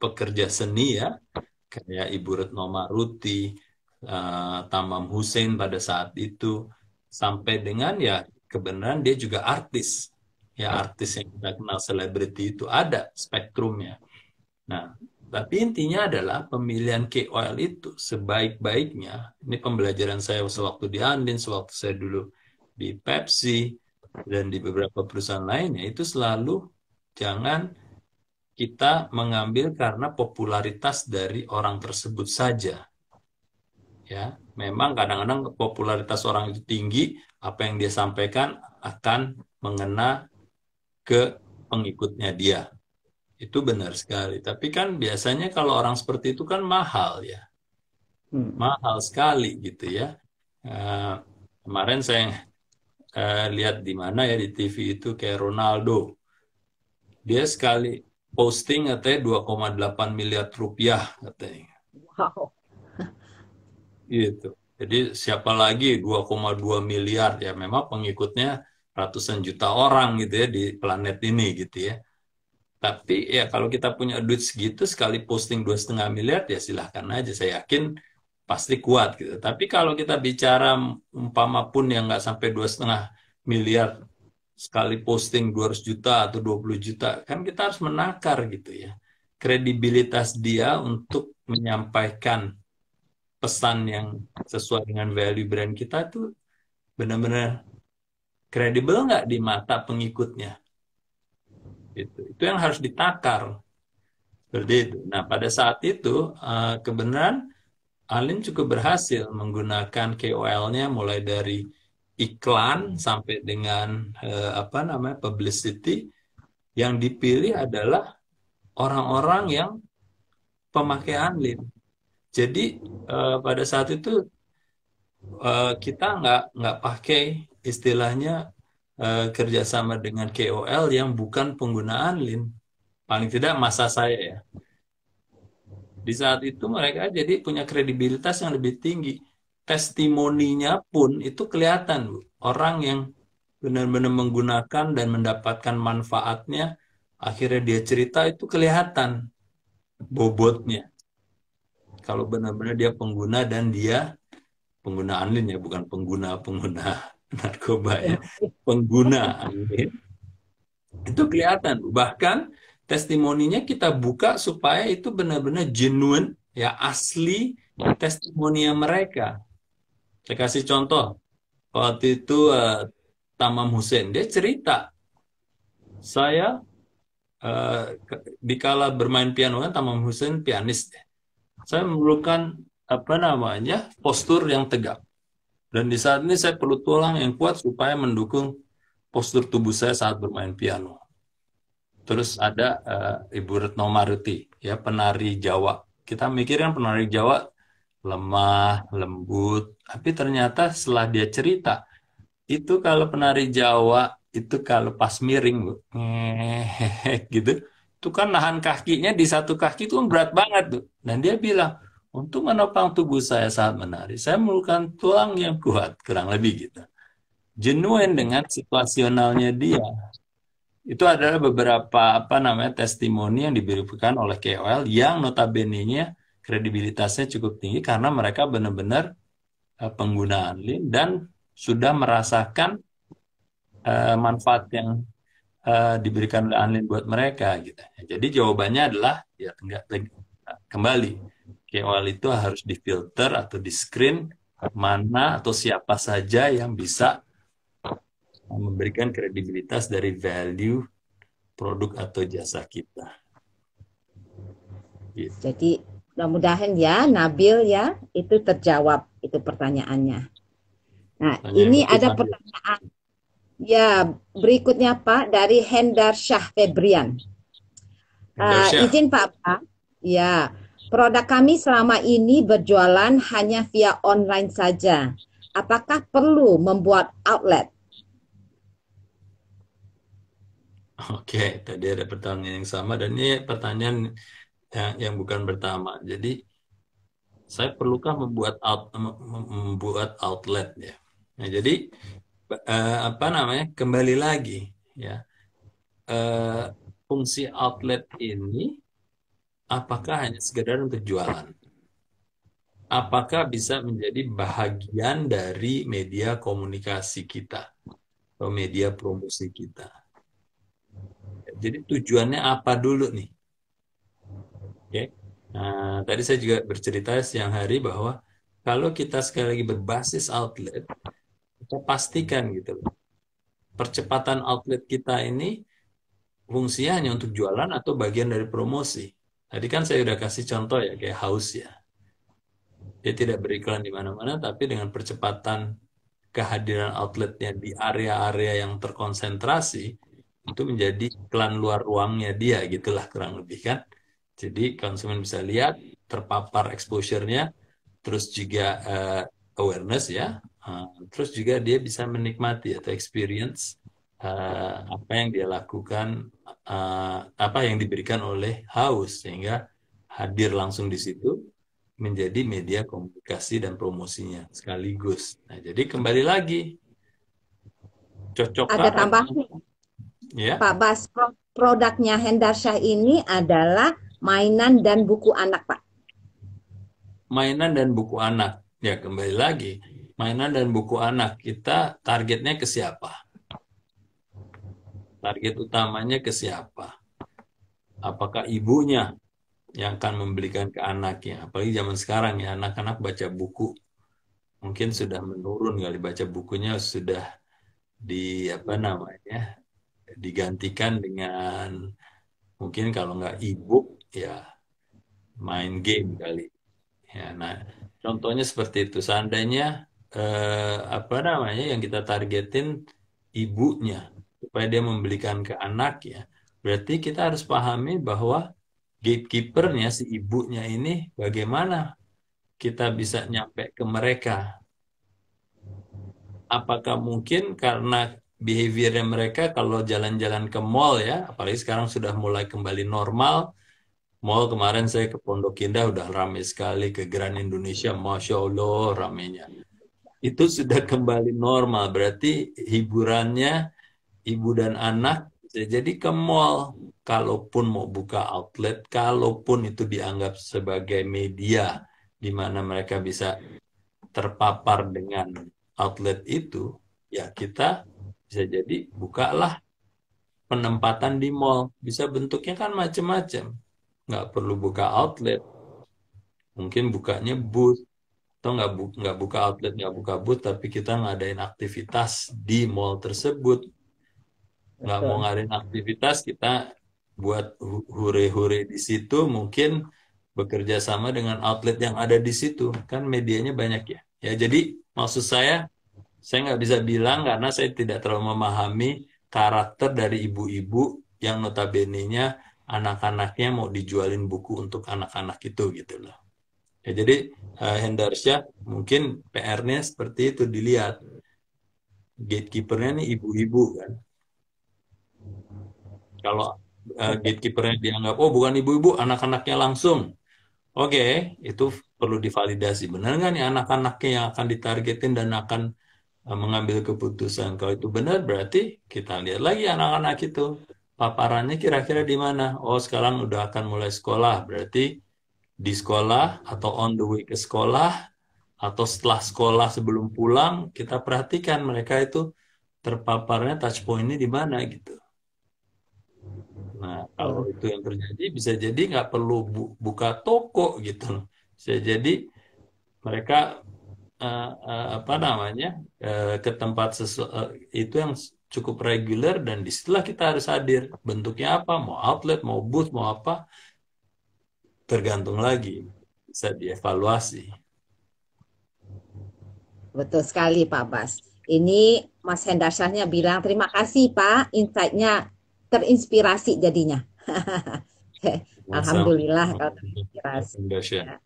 pekerja seni ya, kayak Ibu Retno Maruti, Tamam Hussein pada saat itu, sampai dengan ya kebenaran dia juga artis. Ya artis yang kita kenal selebriti itu ada spektrumnya. Nah, tapi intinya adalah pemilihan KOL itu sebaik-baiknya. Ini pembelajaran saya sewaktu di Andin, sewaktu saya dulu di Pepsi, dan di beberapa perusahaan lainnya, itu selalu jangan kita mengambil karena popularitas dari orang tersebut saja. Ya, memang kadang-kadang popularitas orang itu tinggi, apa yang dia sampaikan akan mengena ke pengikutnya dia. Itu benar sekali. Tapi kan biasanya kalau orang seperti itu kan mahal ya. Hmm. Mahal sekali gitu ya. Eh, Kemarin saya lihat di mana ya di TV itu kayak Ronaldo. Dia sekali posting katanya 2,8 miliar rupiah katanya. Wow. Gitu. Jadi siapa lagi 2,2 miliar ya memang pengikutnya ratusan juta orang gitu ya di planet ini gitu ya. Tapi ya kalau kita punya duit segitu, sekali posting 2,5 miliar, ya silahkan aja. Saya yakin pasti kuat gitu. Tapi kalau kita bicara umpama pun yang nggak sampai 2,5 miliar, sekali posting 200 juta atau 20 juta, kan kita harus menakar gitu ya. Kredibilitas dia untuk menyampaikan pesan yang sesuai dengan value brand kita tuh benar-benar kredibel nggak di mata pengikutnya. Itu yang harus ditakar. Seperti itu. Nah, pada saat itu kebenaran Alin cukup berhasil menggunakan KOL-nya mulai dari iklan sampai dengan apa namanya publicity. Yang dipilih adalah orang-orang yang pemakai Alin. Jadi pada saat itu kita nggak pakai istilahnya kerjasama dengan KOL yang bukan pengguna Alin. Paling tidak masa saya ya. Di saat itu mereka jadi punya kredibilitas yang lebih tinggi. Testimoninya pun itu kelihatan, Bu. Orang yang benar-benar menggunakan dan mendapatkan manfaatnya, akhirnya dia cerita itu kelihatan bobotnya. Kalau benar-benar dia pengguna dan dia pengguna anlin ya, bukan pengguna-pengguna narkoba ya. Pengguna anlin, itu kelihatan, Bu. Bahkan testimoninya kita buka supaya itu benar-benar genuine, ya asli testimoni mereka. Saya kasih contoh, waktu itu Tamam Hussein, dia cerita, saya dikala bermain piano kan Tamam Hussein pianis, saya memerlukan apa namanya postur yang tegak. Dan di saat ini saya perlu tulang yang kuat supaya mendukung postur tubuh saya saat bermain piano. Terus ada Ibu Retno Maruti, ya penari Jawa. Kita mikir kan penari Jawa lemah, lembut, tapi ternyata setelah dia cerita, itu kalau penari Jawa itu kalau pas miring, Bu, gitu, itu kan nahan kakinya di satu kaki itu kan berat banget tuh. Dan dia bilang, untuk menopang tubuh saya saat menari, saya memerlukan tulang yang kuat, kurang lebih gitu. Genuine dengan situasionalnya dia. Itu adalah beberapa apa namanya testimoni yang diberikan oleh KOL yang notabene-nya kredibilitasnya cukup tinggi karena mereka benar-benar pengguna Unlin dan sudah merasakan manfaat yang diberikan oleh Unlin buat mereka gitu. Jadi jawabannya adalah ya enggak, kembali KOL itu harus difilter atau di screen mana atau siapa saja yang bisa memberikan kredibilitas dari value produk atau jasa kita. Gitu. Jadi mudah-mudahan ya Nabil ya itu terjawab itu pertanyaannya. Nah, ini ada pertanyaan ya berikutnya Pak dari Hendar Syah Febrian. Izin Pak, ya produk kami selama ini berjualan hanya via online saja. Apakah perlu membuat outlet? Oke, tadi ada pertanyaan yang sama dan ini pertanyaan yang bukan pertama. Jadi saya perlukah membuat outlet ya. Nah, jadi apa namanya? Kembali lagi ya. Fungsi outlet ini apakah hanya sekedar untuk jualan? Apakah bisa menjadi bahagian dari media komunikasi kita atau media promosi kita? Jadi tujuannya apa dulu nih? Oke. Nah, tadi saya juga bercerita siang hari bahwa kalau kita sekali lagi berbasis outlet, kita pastikan gitu loh. Percepatan outlet kita ini fungsinya hanya untuk jualan atau bagian dari promosi. Tadi kan saya udah kasih contoh ya, kayak Haus ya. Dia tidak beriklan di mana-mana, tapi dengan percepatan kehadiran outletnya di area-area yang terkonsentrasi, itu menjadi iklan luar ruangnya dia, gitulah kurang lebih kan. Jadi konsumen bisa lihat, terpapar exposure-nya, terus juga awareness ya, terus juga dia bisa menikmati atau experience apa yang dia lakukan, apa yang diberikan oleh Haus, sehingga hadir langsung di situ menjadi media komunikasi dan promosinya sekaligus. Nah, jadi kembali lagi, cocokkah Ada tambahan ya? Pak Bas, produknya Hendarsyah ini adalah mainan dan buku anak, Pak. Mainan dan buku anak. Ya, kembali lagi. Mainan dan buku anak. Kita targetnya ke siapa? Target utamanya ke siapa? Apakah ibunya yang akan membelikan ke anaknya? Apalagi zaman sekarang ya, anak-anak baca buku. Mungkin sudah menurun kali baca bukunya, sudah apa namanya, digantikan dengan mungkin kalau nggak e-book ya main game kali. Ya, nah, contohnya seperti itu. Seandainya apa namanya yang kita targetin ibunya supaya dia membelikan ke anaknya, berarti kita harus pahami bahwa gatekeepernya si ibunya ini bagaimana kita bisa nyampe ke mereka. Apakah mungkin karena behaviornya mereka kalau jalan-jalan ke mall ya, apalagi sekarang sudah mulai kembali normal. Mall kemarin saya ke Pondok Indah udah ramai sekali, ke Grand Indonesia, Masya Allah ramainya. Itu sudah kembali normal, berarti hiburannya ibu dan anak bisa jadi ke mall. Kalaupun mau buka outlet, kalaupun itu dianggap sebagai media di mana mereka bisa terpapar dengan outlet itu, ya kita bisa jadi bukalah penempatan di mall. Bisa bentuknya kan macam-macam. Nggak perlu buka outlet, mungkin bukanya booth, atau nggak buka outlet, nggak buka booth, tapi kita ngadain aktivitas di mall tersebut. Nggak mau Betul. ngadain aktivitas, kita buat hure-hure di situ, mungkin bekerja sama dengan outlet yang ada di situ. Kan medianya banyak ya. Ya, jadi maksud saya nggak bisa bilang karena saya tidak terlalu memahami karakter dari ibu-ibu yang notabene-nya anak-anaknya mau dijualin buku untuk anak-anak itu gitu loh. Ya, jadi Hendarsyah mungkin PR-nya seperti itu dilihat. Gatekeeper-nya nih ibu-ibu kan. Kalau Betul. gatekeeper-nya dianggap, oh bukan ibu-ibu, anak-anaknya langsung. Oke, itu perlu divalidasi. Benar nggak nih anak-anaknya yang akan ditargetin dan akan mengambil keputusan. Kalau itu benar, berarti kita lihat lagi anak-anak itu. Paparannya kira-kira di mana? Oh, sekarang udah akan mulai sekolah. Berarti di sekolah atau on the way ke sekolah atau setelah sekolah sebelum pulang, kita perhatikan mereka itu terpaparnya touch point-nya di mana gitu. Nah, kalau Betul. itu yang terjadi, bisa jadi nggak perlu buka toko gitu loh. Bisa jadi mereka apa namanya ke tempat itu yang cukup reguler dan disitulah kita harus hadir. Bentuknya apa? Mau outlet, mau booth, mau apa? Tergantung lagi. Bisa dievaluasi. Betul sekali, Pak Bas. Ini Mas Hendarsyahnya bilang terima kasih Pak, insight-nya terinspirasi jadinya. Sama Alhamdulillah kalau terinspirasi. Indonesia. Ya.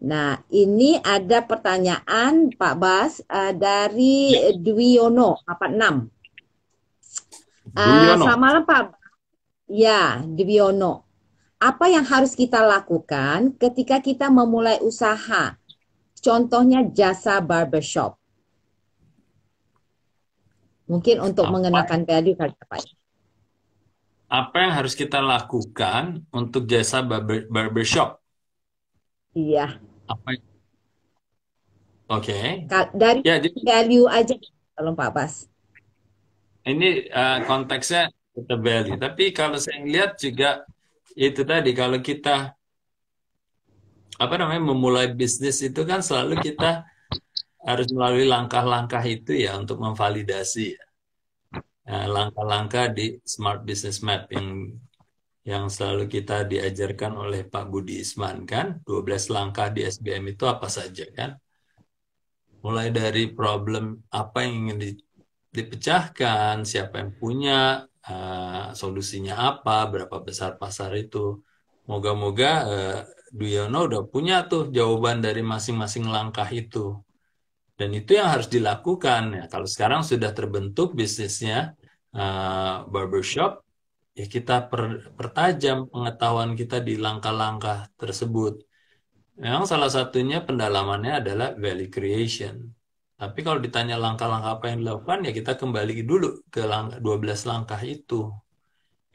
Nah, ini ada pertanyaan Pak Bas dari Ya, Dwiono 46. Duyono. Selamat malam Pak. Ya, Dwiono. Apa yang harus kita lakukan ketika kita memulai usaha? Contohnya jasa barbershop. Mungkin untuk Apa mengenakan value kali ya, Pak. apa yang harus kita lakukan untuk jasa barbershop? Iya, Apa? Oke. dari Ya, jadi value aja, kalau Pak Bas. ini konteksnya tetap value. Tapi kalau saya lihat juga itu tadi kalau kita apa namanya memulai bisnis itu kan selalu kita harus melalui langkah-langkah itu ya untuk memvalidasi ya. Nah, langkah-langkah di Smart Business Map yang selalu kita diajarkan oleh Pak Budi Isman kan, 12 langkah di SBM itu apa saja kan? Mulai dari problem apa yang ingin dipecahkan, siapa yang punya, solusinya apa, berapa besar pasar itu. Moga-moga Duyono udah punya tuh jawaban dari masing-masing langkah itu. Dan itu yang harus dilakukan ya. Kalau sekarang sudah terbentuk bisnisnya barbershop, ya kita pertajam pengetahuan kita di langkah-langkah tersebut. Memang salah satunya pendalamannya adalah value creation. Tapi kalau ditanya langkah-langkah apa yang dilakukan, ya kita kembali dulu ke 12 langkah itu.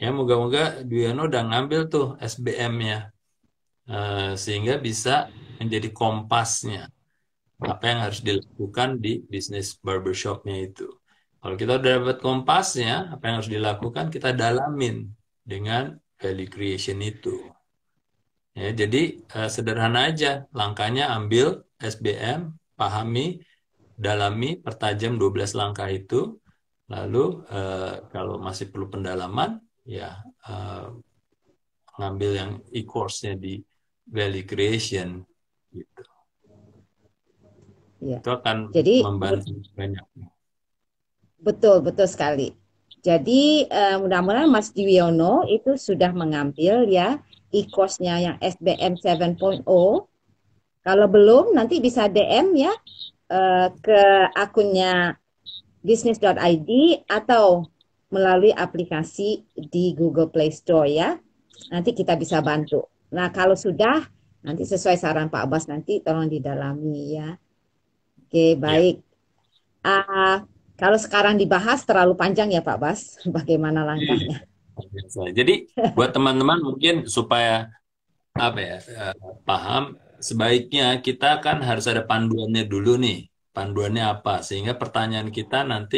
Ya, moga-moga Dwiono udah ngambil tuh SBM-nya, sehingga bisa menjadi kompasnya apa yang harus dilakukan di bisnis barbershopnya itu. Kalau kita udah dapat kompasnya, apa yang harus dilakukan kita dalamin dengan value creation itu. Ya, jadi sederhana aja, langkahnya ambil SBM, pahami, dalami, pertajam 12 langkah itu, lalu kalau masih perlu pendalaman, ya eh, ngambil yang e-course-nya di value creation gitu. Ya. Itu akan Jadi membantu banyak. betul, betul sekali. Jadi mudah-mudahan Mas Diwiono itu sudah mengambil ya e-course-nya yang SBM 7.0. Kalau belum nanti bisa DM ya ke akunnya business.id atau melalui aplikasi di Google Play Store ya. Nanti kita bisa bantu. Nah, kalau sudah nanti sesuai saran Pak Abbas nanti tolong didalami ya. Oke, Ya, baik. Ah, kalau sekarang dibahas terlalu panjang ya Pak Bas, bagaimana langkahnya? biasa. Jadi buat teman-teman mungkin supaya apa ya paham, sebaiknya kita kan harus ada panduannya dulu nih. Panduannya apa? Sehingga pertanyaan kita nanti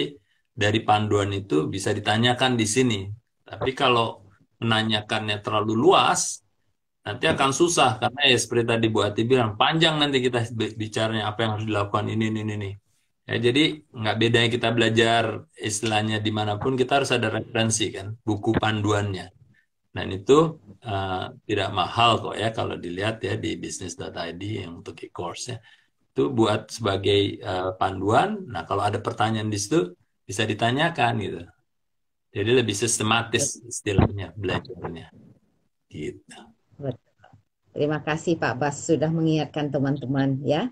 dari panduan itu bisa ditanyakan di sini. Tapi kalau menanyakannya terlalu luas, nanti akan susah karena ya seperti tadi Bu Ati bilang panjang nanti kita bicaranya apa yang harus dilakukan ini. Ya, jadi nggak bedanya kita belajar istilahnya dimanapun kita harus ada referensi kan, buku panduannya. Dan itu eh, tidak mahal kok ya kalau dilihat ya di business.id yang untuk e-course ya. Itu buat sebagai panduan. Nah, kalau ada pertanyaan di situ bisa ditanyakan gitu. Jadi lebih sistematis istilahnya belajarnya gitu. Terima kasih Pak Bas sudah mengingatkan teman-teman ya.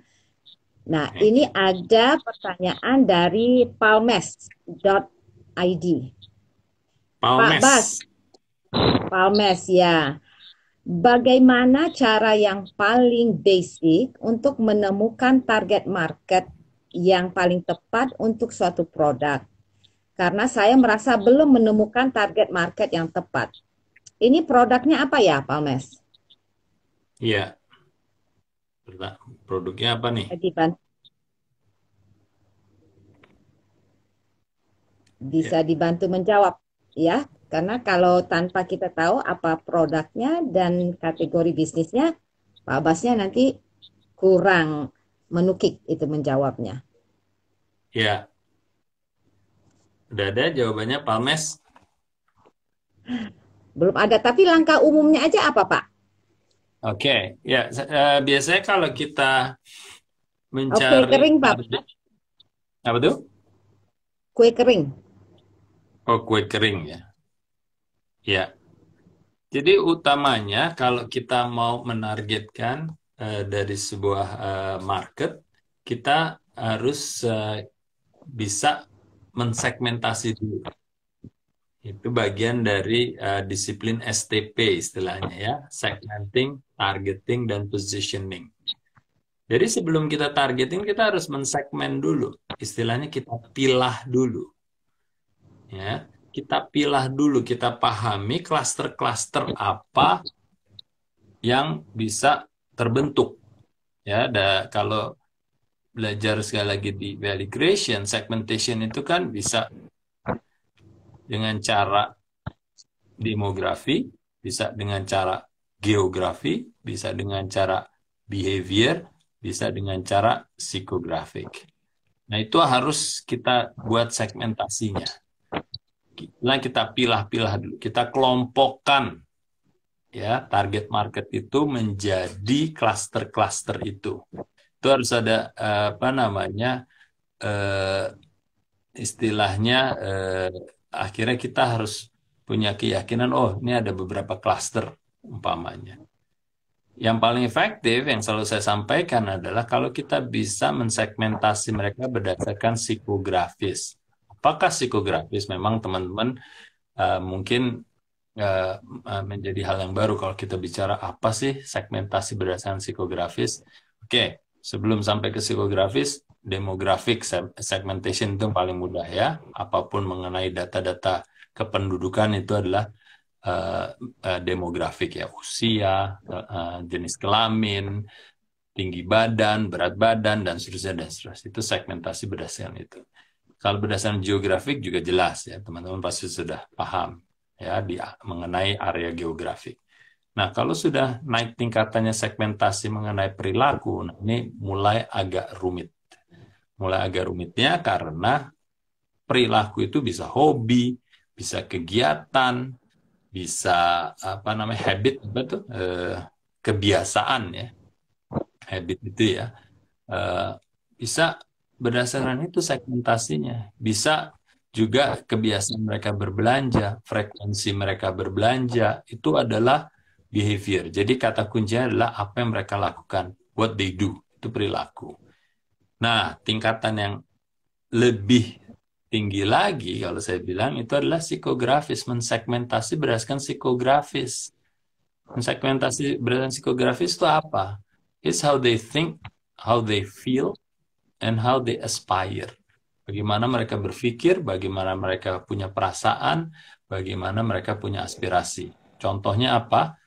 Nah, Thank ini you. ada pertanyaan dari palmes.id. Pak Bas, Palmes. Palmes ya. Bagaimana cara yang paling basic untuk menemukan target market yang paling tepat untuk suatu produk? Karena saya merasa belum menemukan target market yang tepat. Ini produknya apa ya, Palmes? Iya, produknya apa nih? Bisa Ya, dibantu menjawab ya. Karena kalau tanpa kita tahu apa produknya dan kategori bisnisnya, Pak Basnya nanti kurang menukik itu menjawabnya. ya, udah ada jawabannya Palmes. Belum ada, tapi langkah umumnya aja apa, Pak? Oke, ya biasanya kalau kita Oh, kue mencari kering, Pak. target, apa tuh? Kue kering. Oh, kue kering ya. Ya, jadi utamanya kalau kita mau menargetkan dari sebuah market, kita harus bisa mensegmentasi dulu. Itu bagian dari disiplin STP istilahnya ya, segmenting, targeting, dan positioning. Jadi sebelum kita targeting, kita harus mensegmen dulu. Istilahnya kita pilah dulu. Ya, kita pilah dulu, kita pahami klaster-klaster apa yang bisa terbentuk. Ya, kalau belajar sekali lagi di value creation, segmentation itu kan bisa dengan cara demografi, bisa dengan cara geografi, bisa dengan cara behavior, bisa dengan cara psikografik. Nah, itu harus kita buat segmentasinya. Nah, kita pilah-pilah dulu, kita kelompokkan ya target market itu menjadi klaster-klaster itu. Itu harus ada apa namanya eh, istilahnya akhirnya kita harus punya keyakinan oh ini ada beberapa klaster umpamanya. Yang paling efektif yang selalu saya sampaikan adalah kalau kita bisa mensegmentasi mereka berdasarkan psikografis. Apakah psikografis memang teman-teman mungkin eh, menjadi hal yang baru kalau kita bicara apa sih segmentasi berdasarkan psikografis. Oke, sebelum sampai ke psikografis, demographic segmentation itu yang paling mudah ya. Apapun mengenai data-data kependudukan itu adalah demografik ya, usia, jenis kelamin, tinggi badan, berat badan, dan seterusnya, dan seterusnya. Itu segmentasi berdasarkan itu. Kalau berdasarkan geografik juga jelas ya, teman-teman pasti sudah paham ya mengenai area geografik. Nah, kalau sudah naik tingkatannya segmentasi mengenai perilaku, nah ini mulai agak rumit. Mulai agak rumitnya karena perilaku itu bisa hobi, bisa kegiatan, bisa apa namanya habit, betul, kebiasaan ya, habit itu ya. Bisa berdasarkan itu segmentasinya. Bisa juga kebiasaan mereka berbelanja, frekuensi mereka berbelanja, itu adalah behavior. Jadi kata kuncinya adalah apa yang mereka lakukan, what they do, itu perilaku. Nah, tingkatan yang lebih tinggi lagi, kalau saya bilang, itu adalah psikografis, mensegmentasi berdasarkan psikografis. Mensegmentasi berdasarkan psikografis itu apa? It's how they think, how they feel, and how they aspire. Bagaimana mereka berpikir, bagaimana mereka punya perasaan, bagaimana mereka punya aspirasi. Contohnya apa?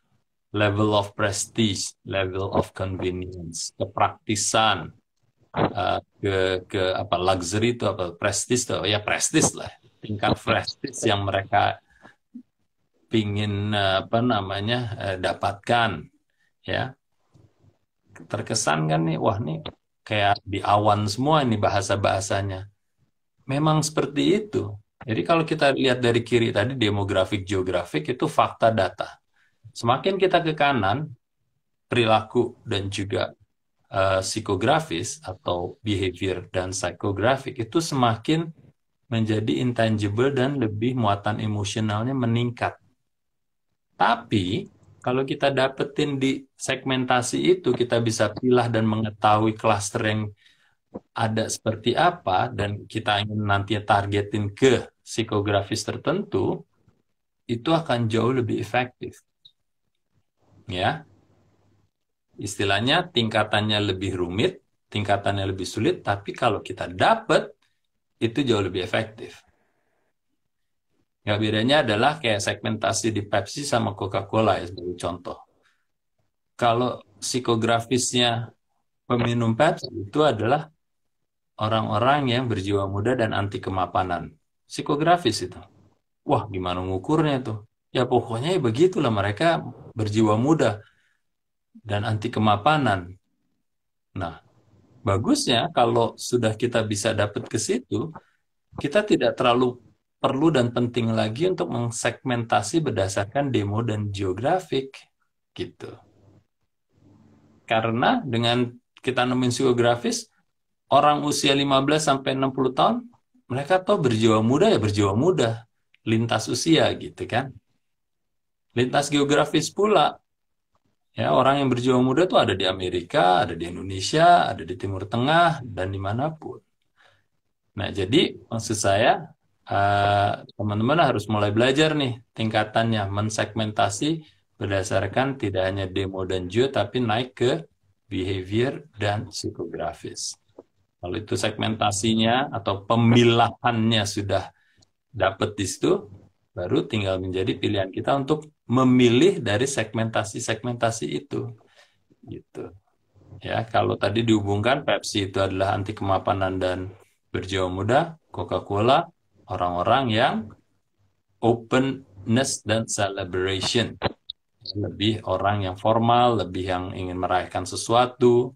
Level of prestige, level of convenience, kepraktisan, ke apa luxury itu apa prestige itu ya prestige lah, tingkat prestige yang mereka pingin apa namanya dapatkan ya. Terkesan kan nih, wah nih kayak di awan semua ini bahasa-bahasanya. Memang seperti itu. Jadi kalau kita lihat dari kiri tadi, demografik, geografik, itu fakta data. Semakin kita ke kanan, perilaku dan juga psikografis atau behavior dan psikografik itu semakin menjadi intangible dan lebih muatan emosionalnya meningkat. Tapi kalau kita dapetin di segmentasi itu, kita bisa pilah dan mengetahui klaster yang ada seperti apa, dan kita ingin nanti targetin ke psikografis tertentu, itu akan jauh lebih efektif. Ya, istilahnya tingkatannya lebih rumit, tingkatannya lebih sulit, tapi kalau kita dapat, itu jauh lebih efektif. Ya, bedanya adalah kayak segmentasi di Pepsi sama Coca-Cola ya, sebagai contoh. Kalau psikografisnya peminum Pepsi itu adalah orang-orang yang berjiwa muda dan anti kemapanan. Psikografis itu. Wah, gimana ngukurnya itu? Ya pokoknya ya begitulah, mereka berjiwa muda dan anti kemapanan. Nah, bagusnya kalau sudah kita bisa dapat ke situ, kita tidak terlalu perlu dan penting lagi untuk mensegmentasi berdasarkan demo dan geografik gitu. Karena dengan kita nemuin psikografis, orang usia 15 sampai 60 tahun, mereka tuh berjiwa muda ya berjiwa muda, lintas usia gitu kan. Lintas geografis pula, ya orang yang berjiwa muda tuh ada di Amerika, ada di Indonesia, ada di Timur Tengah, dan dimanapun. Nah, jadi maksud saya, teman-teman harus mulai belajar nih tingkatannya, mensegmentasi berdasarkan tidak hanya demo dan geo, tapi naik ke behavior dan psikografis. Kalau itu segmentasinya atau pemilahannya sudah dapat di situ, baru tinggal menjadi pilihan kita untuk memilih dari segmentasi-segmentasi itu. Gitu. Ya, kalau tadi dihubungkan Pepsi itu adalah anti kemapanan dan berjiwa muda, Coca-Cola orang-orang yang openness dan celebration. Lebih orang yang formal, lebih yang ingin merayakan sesuatu.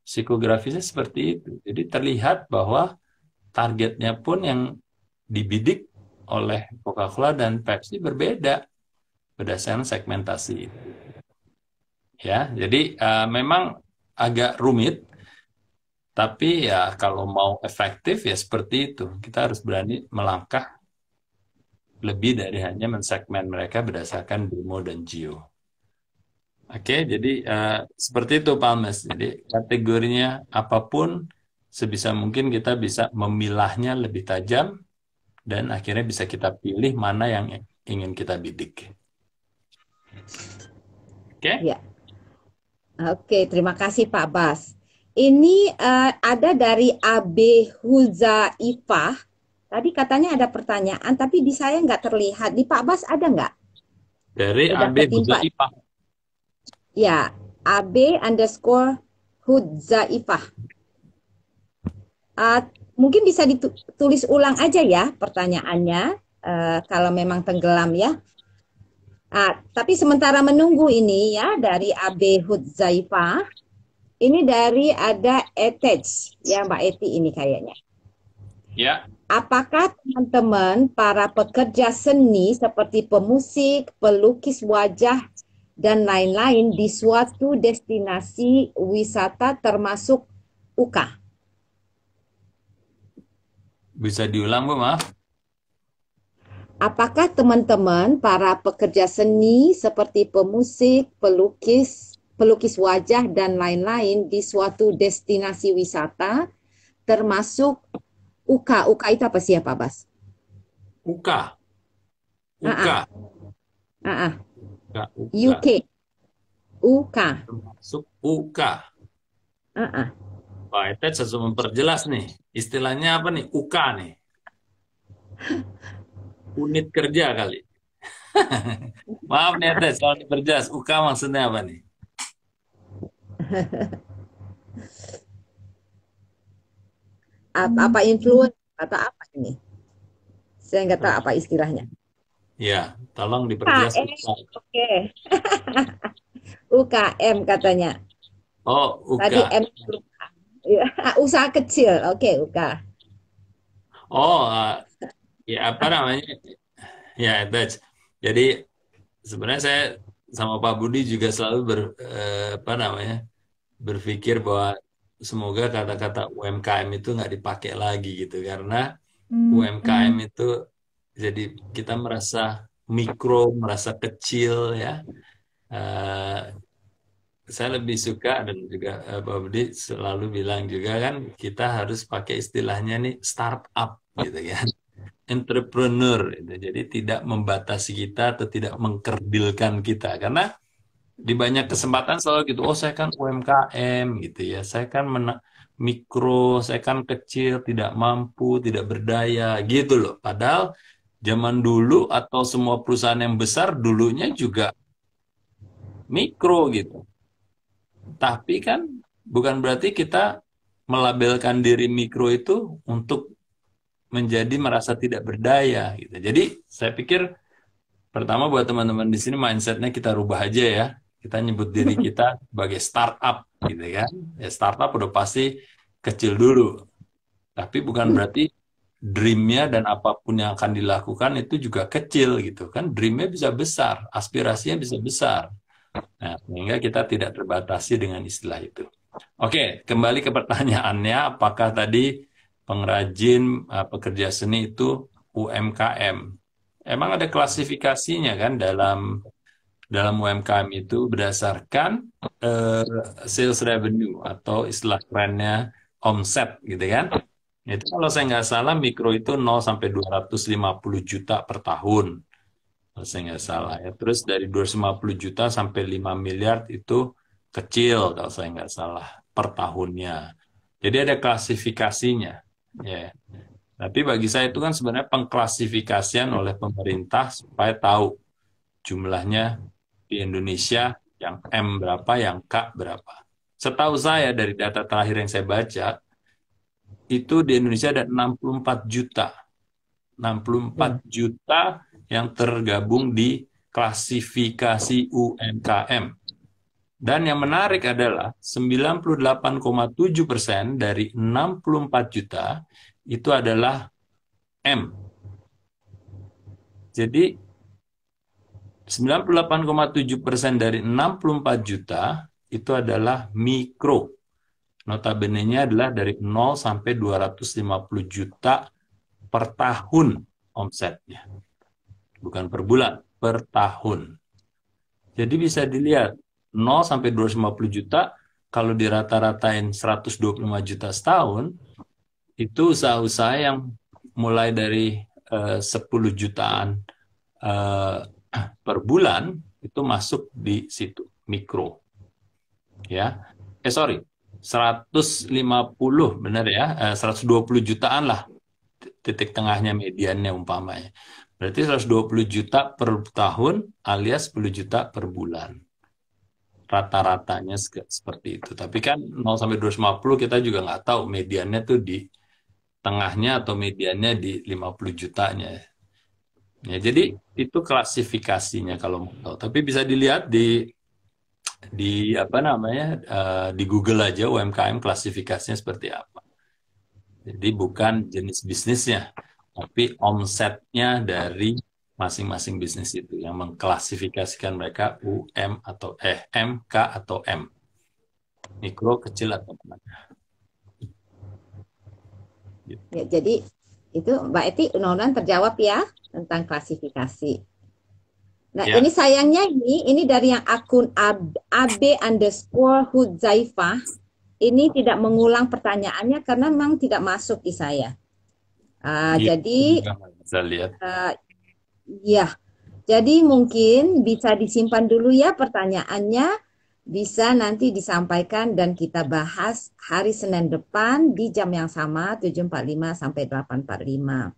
Psikografisnya seperti itu. Jadi terlihat bahwa targetnya pun yang dibidik oleh Coca-Cola dan Pepsi berbeda berdasarkan segmentasi itu. Ya, jadi memang agak rumit, tapi ya kalau mau efektif ya seperti itu. Kita harus berani melangkah lebih dari hanya mensegmen mereka berdasarkan demo dan geo. Oke, jadi seperti itu Pak Almes. Jadi kategorinya apapun, sebisa mungkin kita bisa memilahnya lebih tajam dan akhirnya bisa kita pilih mana yang ingin kita bidik. Oke? Ya. Oke, terima kasih Pak Bas. Ini ada dari AB Huzaifah. Tadi katanya ada pertanyaan, tapi di saya nggak terlihat. Di Pak Bas ada nggak? Dari Udah AB ketimpa. Hudzaifah. Ya, AB_Hudzaifah. Mungkin bisa ditulis ulang aja ya pertanyaannya, kalau memang tenggelam ya. Tapi sementara menunggu ini ya dari AB Hudzaifah, ini dari ada attach ya Mbak Eti ini kayaknya. Ya, Apakah teman-teman para pekerja seni seperti pemusik, pelukis wajah, dan lain-lain di suatu destinasi wisata termasuk UK? bisa diulang Bu, maaf. Apakah teman-teman para pekerja seni seperti pemusik, pelukis wajah, dan lain-lain di suatu destinasi wisata termasuk UK? UK itu apa sih ya Pak Bas? UK, Ah, UK, ah, ah, ah. UK, UK. UK, UK. Termasuk UK. Ah, ah. Pak Etet harus memperjelas nih. Istilahnya apa nih? UK nih. Unit kerja kali. Maaf nih Etet, kalau diperjelas. UK maksudnya apa nih? Apa influence atau apa ini? Saya nggak tahu apa istilahnya. Ya, tolong diperjelas KM, UK. oke. UKM katanya. Oh, Tadi UK. M, ya, usaha kecil. Oke, UK. Oh, ya apa namanya? Ya, Etet. Jadi sebenarnya saya sama Pak Budi juga selalu apa namanya, berpikir bahwa semoga kata-kata UMKM itu nggak dipakai lagi gitu karena UMKM itu jadi kita merasa mikro, merasa kecil ya. Eh, saya lebih suka dan juga Pak Budi selalu bilang juga kan kita harus pakai istilahnya nih startup gitu ya, entrepreneur gitu. Jadi tidak membatasi kita atau tidak mengkerdilkan kita karena di banyak kesempatan selalu gitu, oh saya kan UMKM gitu ya, saya kan mikro, saya kan kecil, tidak mampu, tidak berdaya gitu loh. Padahal zaman dulu atau semua perusahaan yang besar dulunya juga mikro gitu. Tapi kan bukan berarti kita melabelkan diri mikro itu untuk menjadi merasa tidak berdaya gitu. Jadi saya pikir pertama buat teman-teman di sini mindsetnya kita rubah aja ya. Kita nyebut diri kita sebagai startup gitu kan. Ya startup udah pasti kecil dulu. Tapi bukan berarti dreamnya dan apapun yang akan dilakukan itu juga kecil gitu kan. Dreamnya bisa besar, aspirasinya bisa besar. Nah, sehingga kita tidak terbatasi dengan istilah itu. Oke, kembali ke pertanyaannya, apakah tadi pengrajin pekerja seni itu UMKM? Emang ada klasifikasinya kan dalam UMKM itu berdasarkan eh, sales revenue atau istilah kerennya omset gitu kan. Itu kalau saya nggak salah mikro itu 0 sampai 250 juta per tahun. Kalau saya nggak salah ya. Terus dari 250 juta sampai 5 miliar itu kecil kalau saya nggak salah per tahunnya. Jadi ada klasifikasinya. Ya. Tapi bagi saya itu kan sebenarnya pengklasifikasian oleh pemerintah supaya tahu jumlahnya di Indonesia yang M berapa, yang K berapa. Setahu saya dari data terakhir yang saya baca, itu di Indonesia ada 64 juta. 64 Hmm. juta yang tergabung di klasifikasi UMKM. Dan yang menarik adalah 98,7% dari 64 juta itu adalah M. Jadi 98,7% dari 64 juta itu adalah mikro. Notabene-nya adalah dari 0 sampai 250 juta per tahun omsetnya. Bukan per bulan, per tahun. Jadi bisa dilihat 0 sampai 250 juta kalau dirata-ratain 125 juta setahun itu usaha-usaha yang mulai dari 10 jutaan eh, per bulan itu masuk di situ mikro ya. Sorry, 150 benar ya, 120 jutaan lah titik tengahnya mediannya umpamanya. Berarti 120 juta per tahun alias 10 juta per bulan. Rata-ratanya seperti itu. Tapi kan 0 sampai 250 kita juga nggak tahu mediannya tuh di tengahnya atau mediannya di 50 jutanya. Ya, jadi itu klasifikasinya kalau mau tahu. Tapi bisa dilihat di apa namanya di Google aja UMKM klasifikasinya seperti apa. Jadi bukan jenis bisnisnya, tapi omsetnya dari masing-masing bisnis itu yang mengklasifikasikan mereka UM atau MK atau M, mikro, kecil atau menengah. Gitu. Ya, jadi itu Mbak Eti mudah-mudahan terjawab ya tentang klasifikasi. Nah, Ya, ini sayangnya ini dari yang akun AB_Hudzaifah. Ini tidak mengulang pertanyaannya karena memang tidak masuk di saya. gitu Jadi, juga bisa lihat. ya, jadi mungkin bisa disimpan dulu ya pertanyaannya. Bisa nanti disampaikan dan kita bahas hari Senin depan di jam yang sama 7.45 sampai 8.45.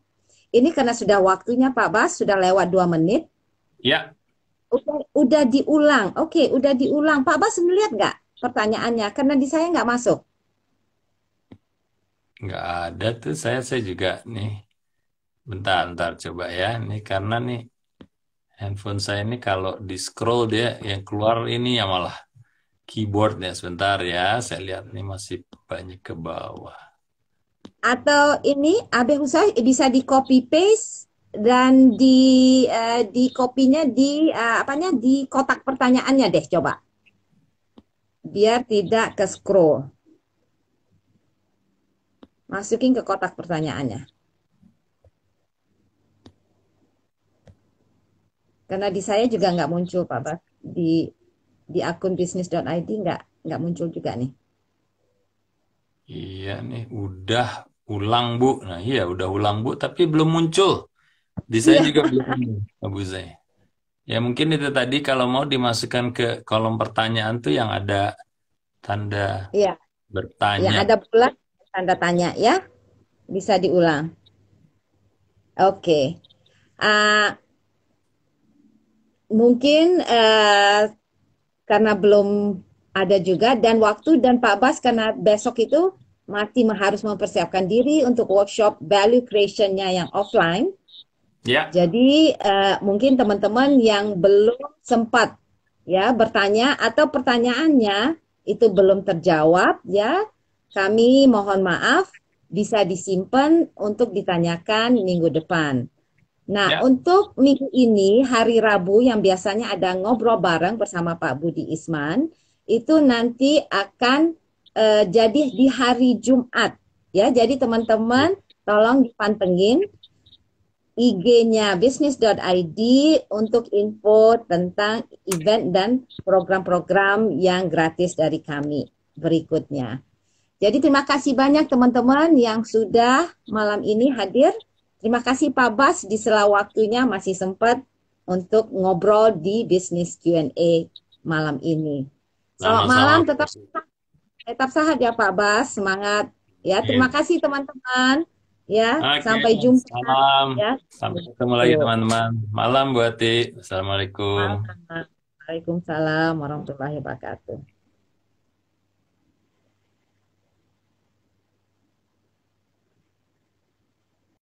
Ini karena sudah waktunya Pak Bas, sudah lewat 2 menit. Ya, Udah diulang. Oke, udah diulang. Pak Bas melihat nggak pertanyaannya? Karena di saya nggak masuk. nggak ada tuh saya juga nih. Bentar coba ya. Ini karena nih handphone saya ini kalau di scroll dia yang keluar ini ya malah keyboardnya. Sebentar ya, saya lihat nih masih banyak ke bawah. Atau ini Abe Husai bisa di copy paste dan di kopinya apanya di kotak pertanyaannya deh coba. Biar tidak ke scroll. Masukin ke kotak pertanyaannya. Karena di saya juga nggak muncul Pak Bas. Di akun bisnis.id nggak muncul juga nih. Iya nih, udah ulang Bu. Nah iya, udah ulang Bu, tapi belum muncul. Di saya Iya, juga belum muncul, Bu Zai. Ya mungkin itu tadi kalau mau dimasukkan ke kolom pertanyaan tuh yang ada tanda iya. Yang bertanya. ada bulat tanda tanya ya. Bisa diulang. Oke. Ah, mungkin karena belum ada juga dan waktu dan Pak Bas karena besok itu masih harus mempersiapkan diri untuk workshop value creation-nya yang offline. Ya, Jadi mungkin teman-teman yang belum sempat ya bertanya atau pertanyaannya itu belum terjawab ya, kami mohon maaf bisa disimpan untuk ditanyakan minggu depan. Nah, ya. untuk minggu ini, hari Rabu yang biasanya ada ngobrol bareng bersama Pak Budi Isman, itu nanti akan jadi di hari Jumat. Ya, jadi teman-teman tolong dipantengin IG-nya bisnis.id untuk info tentang event dan program-program yang gratis dari kami berikutnya. Jadi terima kasih banyak teman-teman yang sudah malam ini hadir. Terima kasih Pak Bas di sela waktunya masih sempat untuk ngobrol di Business Q&A malam ini. Selamat Sama-sama. malam, tetap sehat ya Pak Bas, semangat. Ya, terima kasih teman-teman. Ya, Oke, sampai jumpa salam. ya. Sampai ketemu lagi teman-teman. Malam Bu Ati. Assalamualaikum. Malam. Waalaikumsalam warahmatullahi wabarakatuh.